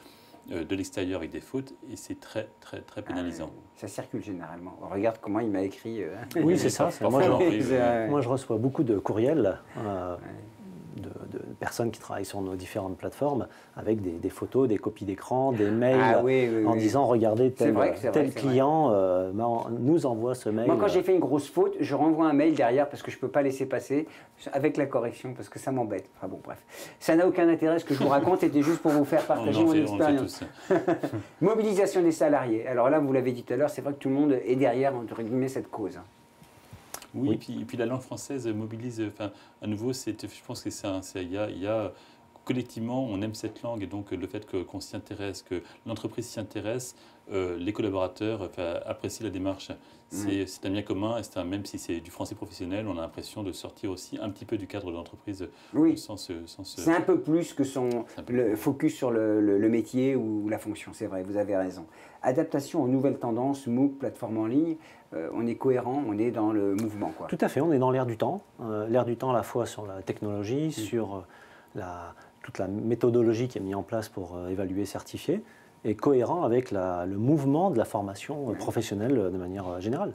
de l'extérieur avec des fautes, et c'est très, très, très pénalisant. Ça circule généralement. On regarde comment il m'a écrit. Oui, c'est ça. Parfois, Moi, je reçois beaucoup de courriels de personnes qui travaillent sur nos différentes plateformes avec des photos, des copies d'écran, des mails en disant regardez tel client nous envoie ce mail. Moi, quand j'ai fait une grosse faute, je renvoie un mail derrière parce que je ne peux pas laisser passer avec la correction parce que ça m'embête. Enfin bon, bref. Ça n'a aucun intérêt. Ce que je vous raconte était juste pour vous faire partager mon expérience. Mobilisation des salariés. Alors là, vous l'avez dit tout à l'heure, c'est vrai que tout le monde est derrière, entre guillemets, cette cause. Oui, et puis la langue française mobilise, à nouveau, je pense que il y a collectivement, on aime cette langue, et donc le fait qu'on s'y intéresse, que l'entreprise s'y intéresse, les collaborateurs apprécient la démarche. C'est un bien commun, et même si c'est du français professionnel, on a l'impression de sortir aussi un petit peu du cadre de l'entreprise. Oui, c'est un peu plus que le focus sur le métier ou la fonction, c'est vrai, vous avez raison. Adaptation aux nouvelles tendances, MOOC, plateforme en ligne, on est cohérent, on est dans le mouvement, quoi. Tout à fait, on est dans l'air du temps. L'air du temps à la fois sur la technologie, sur toute la méthodologie qui est mise en place pour évaluer, certifier, et cohérent avec le mouvement de la formation professionnelle de manière générale.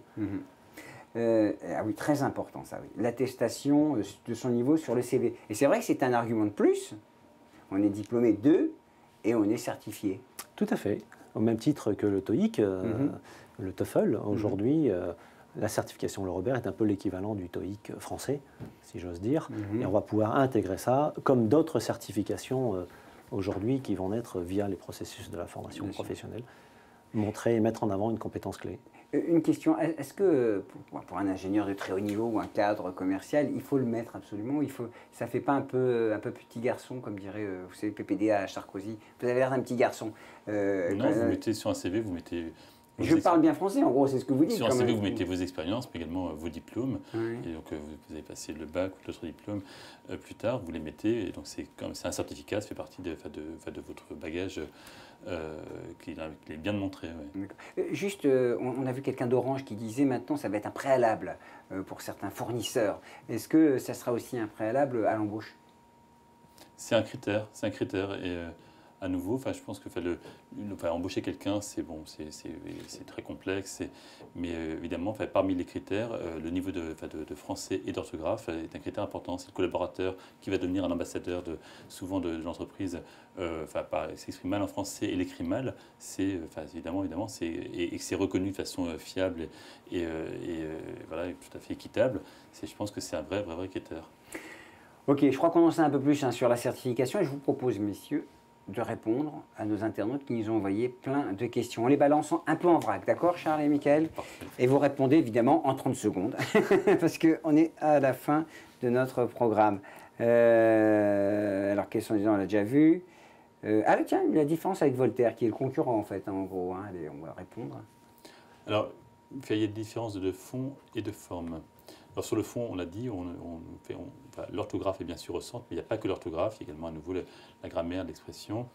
Ah oui, très important ça, oui. L'attestation de son niveau sur le CV. Et c'est vrai que c'est un argument de plus. On est diplômé et on est certifié. Tout à fait. Au même titre que le TOEIC, le TOEFL, aujourd'hui, la certification Le Robert est un peu l'équivalent du TOEIC français, si j'ose dire. Et on va pouvoir intégrer ça comme d'autres certifications aujourd'hui qui vont naître via les processus de la formation professionnelle, montrer et mettre en avant une compétence clé. Une question, est-ce que pour un ingénieur de très haut niveau ou un cadre commercial, il faut le mettre absolument, ça ne fait pas un peu petit garçon, comme dirait, vous savez, PPDA à Sarkozy, vous avez l'air d'un petit garçon. Non, vous mettez sur un CV, vous mettez... Je parle bien français, en gros, c'est ce que vous dites. Sur un CV, vous mettez vos expériences, mais également vos diplômes. Oui. Et donc, vous avez passé le bac ou d'autres diplômes plus tard, vous les mettez. Et donc, c'est un certificat, ça fait partie de votre bagage qu'il est bien de montrer. Ouais. Juste, on a vu quelqu'un d'Orange qui disait maintenant, ça va être un préalable pour certains fournisseurs. Est-ce que ça sera aussi un préalable à l'embauche? C'est un critère. Et à nouveau, je pense que embaucher quelqu'un, c'est très complexe. Mais évidemment, parmi les critères, le niveau de français et d'orthographe est un critère important. C'est le collaborateur qui va devenir un ambassadeur souvent de l'entreprise. S'exprime mal en français et l'écrit mal, évidemment, et que c'est reconnu de façon fiable et tout à fait équitable. Je pense que c'est un vrai critère. Ok, je crois qu'on en sait un peu plus sur la certification et je vous propose, messieurs, de répondre à nos internautes qui nous ont envoyé plein de questions. On les balance un peu en vrac, d'accord, Charles et Mickaël? Parfait. Et vous répondez évidemment en 30 secondes, parce qu'on est à la fin de notre programme. Alors, quels sont les gens, on l'a déjà vu. Tiens, la différence avec Voltaire, qui est le concurrent en fait, en gros. Allez, on va répondre. Alors, il y a des différences de fond et de forme. Alors sur le fond, on l'a dit, l'orthographe est bien sûr au centre, mais il n'y a pas que l'orthographe, il y a également à nouveau la grammaire, l'expression,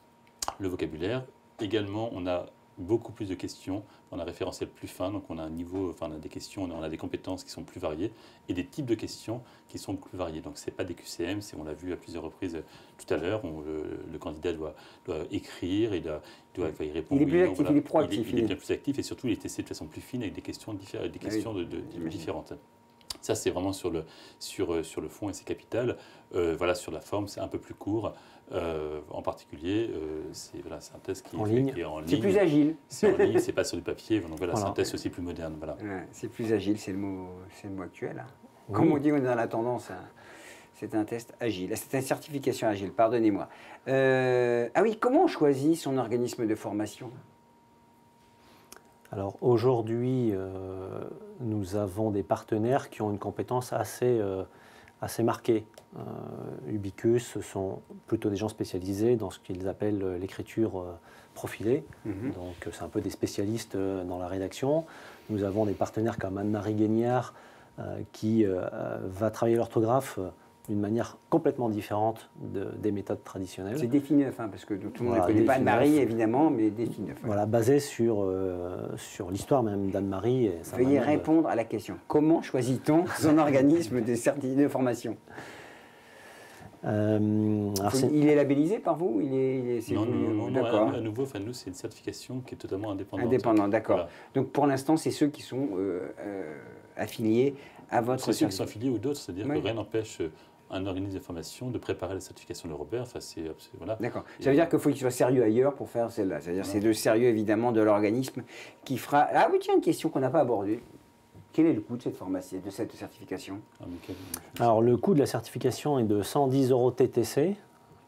le vocabulaire. Également, on a beaucoup plus de questions, on a un référentiel plus fin, donc on a un niveau, on a des questions, on a des compétences qui sont plus variées et des types de questions qui sont plus variés. Donc ce n'est pas des QCM, on l'a vu à plusieurs reprises tout à l'heure, le candidat doit écrire, il y répondre. Il est plus actif, il est proactif. Il est bien plus actif et surtout il est testé de façon plus fine avec des questions différentes. Ça, c'est vraiment sur le fond et c'est capital. Sur la forme, c'est un peu plus court. En particulier, c'est un test qui est en ligne. C'est plus agile. C'est en ligne, c'est pas sur du papier. Donc c'est un test aussi plus moderne. Voilà. Ouais, c'est plus agile, c'est le mot actuel. Oui. Comme on dit, on est dans la tendance. C'est un test agile. C'est une certification agile, pardonnez-moi. Comment on choisit son organisme de formation ? Alors aujourd'hui, nous avons des partenaires qui ont une compétence assez assez marqués. Ubicus, ce sont plutôt des gens spécialisés dans ce qu'ils appellent l'écriture profilée. Donc c'est un peu des spécialistes dans la rédaction. Nous avons des partenaires comme Anne-Marie Guignard qui va travailler l'orthographe d'une manière complètement différente des méthodes traditionnelles. C'est Défineuf, hein, parce que tout le monde ne connaît pas Anne-Marie, évidemment, mais Défineuf. Voilà, basé sur l'histoire même d'Anne-Marie. Veuillez répondre à la question. Comment choisit-on son organisme de formation? Il est labellisé par vous? Non, d'accord. À nouveau, nous, c'est une certification qui est totalement indépendante. Indépendante, d'accord. Voilà. Donc pour l'instant, c'est ceux qui sont affiliés à votre certification. C'est ceux qui sont affiliés ou d'autres, c'est-à-dire que rien n'empêche un organisme de formation de préparer la certification de Robert. Enfin, voilà. D'accord. Ça veut dire qu'il faut qu'il soit sérieux ailleurs pour faire celle-là. C'est-à-dire c'est le sérieux, évidemment, de l'organisme qui fera... Ah oui, tiens, une question qu'on n'a pas abordée. Quel est le coût de cette formation, de cette certification? Alors, le coût de la certification est de 110 € TTC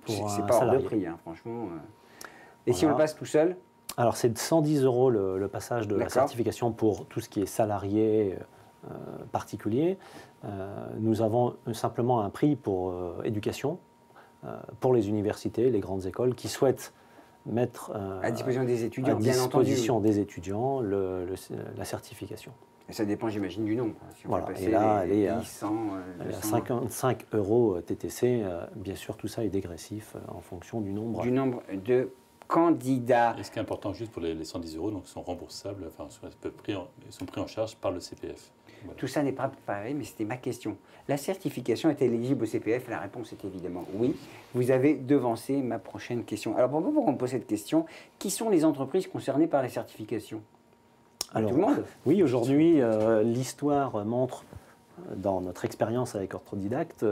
pour un salarié. C'est pas hors de prix, hein, franchement. Et si on le passe tout seul? Alors, c'est de 110 € le passage de la certification pour tout ce qui est salarié particulier. Nous avons simplement un prix pour éducation, pour les universités, les grandes écoles qui souhaitent mettre à disposition des étudiants, des étudiants la certification. Et ça dépend, j'imagine, du nombre. Si on voilà. peut passer et là, elle est à 55 € TTC. Bien sûr, tout ça est dégressif en fonction du nombre. Du nombre de candidats. Et ce qui est important, juste pour les 110 €, donc sont remboursables, enfin, sont pris en charge par le CPF. Voilà. Tout ça n'est pas préparé, mais c'était ma question. La certification est éligible au CPF? La réponse est évidemment oui. Vous avez devancé ma prochaine question. Alors pourquoi on pose cette question? Qui sont les entreprises concernées par les certifications? Alors, tout le monde? Oui, aujourd'hui, l'histoire montre, dans notre expérience avec Orthodidacte,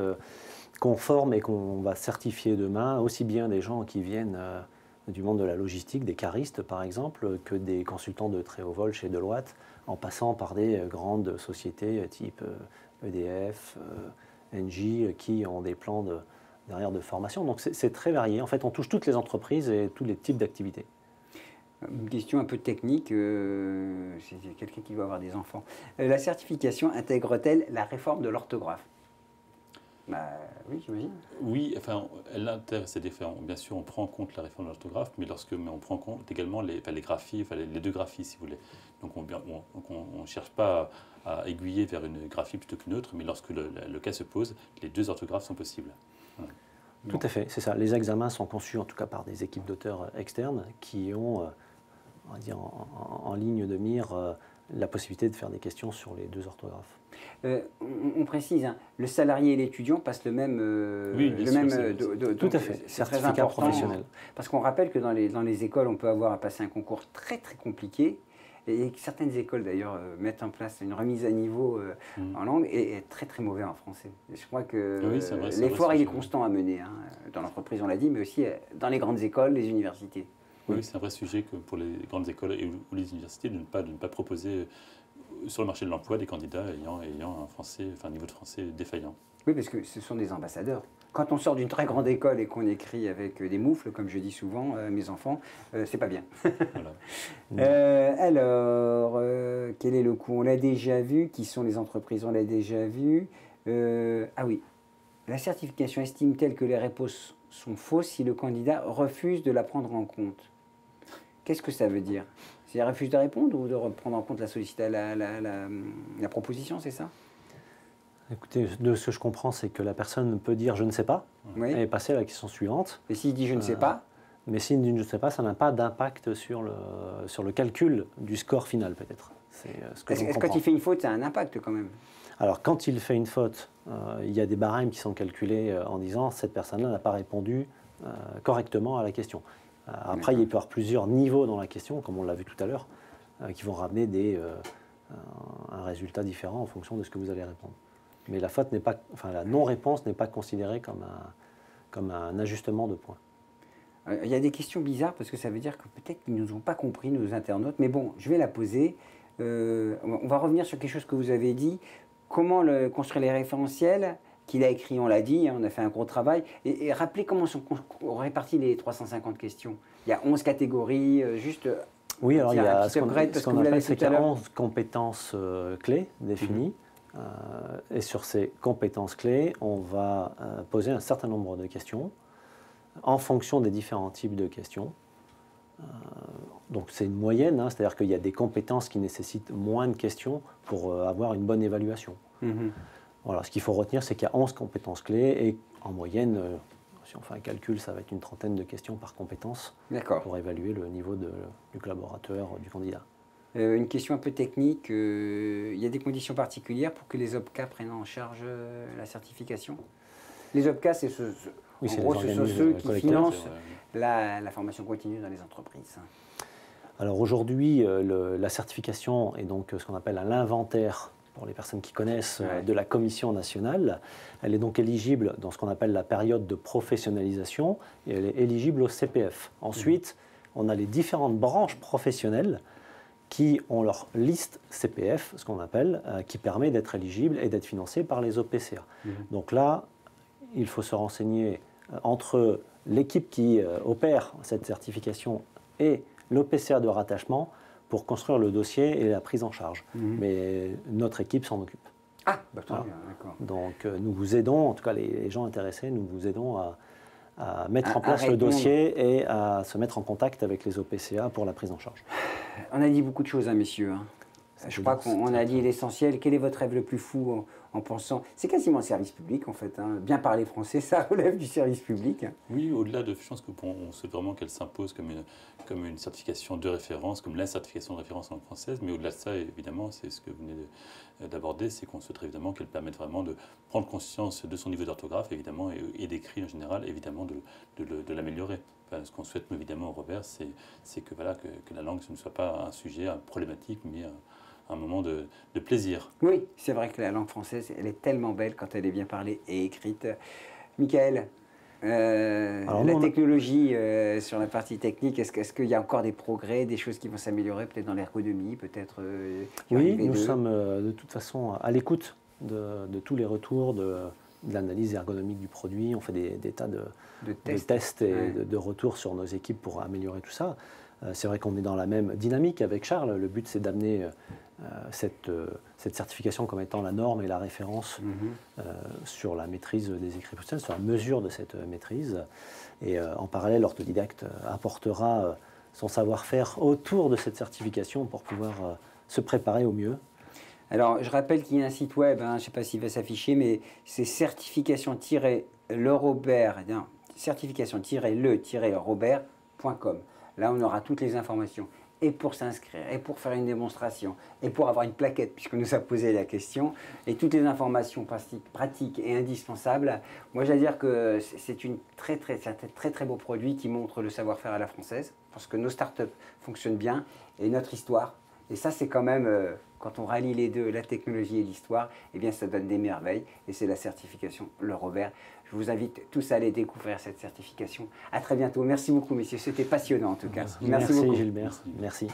qu'on forme et qu'on va certifier demain aussi bien des gens qui viennent du monde de la logistique, des caristes par exemple, que des consultants de très haut vol chez Deloitte, en passant par des grandes sociétés type EDF, Engie, qui ont des plans derrière de formation. Donc c'est très varié. En fait, on touche toutes les entreprises et tous les types d'activités. Une question un peu technique, c'est quelqu'un qui doit avoir des enfants. La certification intègre-t-elle la réforme de l'orthographe? Oui, j'imagine. Oui, enfin, elle intègre ces différents. Bien sûr, on prend en compte la réforme de l'orthographe, mais on prend en compte également les graphies, enfin, les deux graphies, si vous voulez. Donc, on ne cherche pas à aiguiller vers une graphie plutôt qu'une autre, mais lorsque le cas se pose, les deux orthographes sont possibles. Voilà. Tout à fait, c'est ça. Les examens sont conçus, en tout cas par des équipes d'auteurs externes, qui ont, on va dire, en ligne de mire la possibilité de faire des questions sur les deux orthographes. On précise, hein, le salarié et l'étudiant passent le même... tout à fait, certificat professionnel. Parce qu'on rappelle que dans les écoles, on peut avoir à passer un concours très très compliqué, et certaines écoles d'ailleurs mettent en place une remise à niveau en langue, et est très très mauvais en français. Et je crois que l'effort il est constant à mener, hein, dans l'entreprise on l'a dit, mais aussi dans les grandes écoles, les universités. Oui, c'est un vrai sujet que pour les grandes écoles ou les universités de ne pas proposer sur le marché de l'emploi des candidats ayant un niveau de français défaillant. Oui, parce que ce sont des ambassadeurs. Quand on sort d'une très grande école et qu'on écrit avec des moufles, comme je dis souvent à mes enfants, c'est pas bien. Voilà. Alors, quel est le coût? On l'a déjà vu. Qui sont les entreprises? On l'a déjà vu. Ah oui. La certification estime-t-elle que les réponses sont fausses si le candidat refuse de la prendre en compte? Qu'est-ce que ça veut dire? C'est refuse de répondre ou de prendre en compte la proposition, c'est ça? Écoutez, de ce que je comprends, c'est que la personne peut dire « je ne sais pas » et passer à la question suivante. Et s'il dit « je ne sais pas » Mais s'il dit « je ne sais pas », ça n'a pas d'impact sur le calcul du score final, peut-être. Est-ce quand il fait une faute, ça a un impact quand même? Alors, quand il fait une faute, il y a des barèmes qui sont calculés en disant « cette personne-là n'a pas répondu correctement à la question ». Après, il peut y avoir plusieurs niveaux dans la question, comme on l'a vu tout à l'heure, qui vont ramener un résultat différent en fonction de ce que vous allez répondre. Mais la faute n'est pas, enfin la non-réponse n'est pas considérée comme un ajustement de points. Il y a des questions bizarres parce que ça veut dire que peut-être qu'ils ne nous ont pas compris, nos internautes. Mais bon, je vais la poser. On va revenir sur quelque chose que vous avez dit. Comment construire les référentiels qu'il a écrit, on l'a dit, hein, on a fait un gros travail. Et rappelez comment sont répartis les 350 questions. Il y a 11 catégories, juste... Oui, alors il y a ce qu'on appelle 11 compétences clés définies. Et sur ces compétences clés, on va poser un certain nombre de questions en fonction des différents types de questions. Donc c'est une moyenne, hein, c'est-à-dire qu'il y a des compétences qui nécessitent moins de questions pour avoir une bonne évaluation. Voilà, ce qu'il faut retenir, c'est qu'il y a 11 compétences clés et en moyenne, si on fait un calcul, ça va être une trentaine de questions par compétence pour évaluer le niveau du collaborateur, du candidat. Une question un peu technique, il y a des conditions particulières pour que les OPCA prennent en charge la certification? Les OPCA, c'est ceux qui financent la formation continue dans les entreprises. Alors aujourd'hui, la certification est donc ce qu'on appelle l'inventaire, pour les personnes qui connaissent, de la Commission nationale. Elle est donc éligible dans ce qu'on appelle la période de professionnalisation et elle est éligible au CPF. Ensuite, on a les différentes branches professionnelles qui ont leur liste CPF, ce qu'on appelle, qui permet d'être éligible et d'être financé par les OPCA. Donc là, il faut se renseigner entre l'équipe qui opère cette certification et l'OPCA de rattachement pour construire le dossier et la prise en charge. Mais notre équipe s'en occupe. Ah, bah, très bien, d'accord. Donc nous vous aidons, en tout cas les gens intéressés, nous vous aidons à mettre en place le dossier et à se mettre en contact avec les OPCA pour la prise en charge. On a dit beaucoup de choses, hein, messieurs. Hein. Je crois qu'on a dit l'essentiel. Quel est votre rêve le plus fou en pensant? C'est quasiment le service public, en fait. Hein. Bien parler français, ça relève du service public. Oui, au-delà de, je pense qu'on sait vraiment qu'elle s'impose comme une certification de référence, comme la certification de référence en langue française. Mais au-delà de ça, évidemment, c'est ce que vous venez d'aborder, c'est qu'on souhaiterait évidemment qu'elle permette vraiment de prendre conscience de son niveau d'orthographe, évidemment, et d'écrit en général, évidemment, de l'améliorer. Enfin, ce qu'on souhaite évidemment au Robert, c'est que, voilà, que la langue ce ne soit pas un sujet problématique, mais un moment de plaisir. Oui, c'est vrai que la langue française, elle est tellement belle quand elle est bien parlée et écrite. Michael, la technologie sur la partie technique, est-ce qu'il y a encore des progrès, des choses qui vont s'améliorer, peut-être dans l'ergonomie, peut-être Oui, nous sommes de toute façon à l'écoute de tous les retours, de l'analyse ergonomique du produit. On fait des tas de tests et de retours sur nos équipes pour améliorer tout ça. C'est vrai qu'on est dans la même dynamique avec Charles. Le but, c'est d'amener cette certification comme étant la norme et la référence sur la maîtrise des écrits professionnels, sur la mesure de cette maîtrise. Et en parallèle, l'orthodidacte apportera son savoir-faire autour de cette certification pour pouvoir se préparer au mieux. Alors, je rappelle qu'il y a un site web, hein, je ne sais pas s'il va s'afficher, mais c'est certification-le-robert.com. Là, on aura toutes les informations, et pour s'inscrire, et pour faire une démonstration, et pour avoir une plaquette, puisqu'on nous a posé la question, et toutes les informations pratiques et indispensables. Moi, je vais dire que c'est un très beau produit qui montre le savoir-faire à la française, parce que nos startups fonctionnent bien, et notre histoire. Et ça, c'est quand même, quand on rallie les deux, la technologie et l'histoire, eh bien, ça donne des merveilles, et c'est la certification Le Robert. Je vous invite tous à aller découvrir cette certification. À très bientôt. Merci beaucoup, messieurs. C'était passionnant, en tout cas. Merci beaucoup. Gilbert. Merci.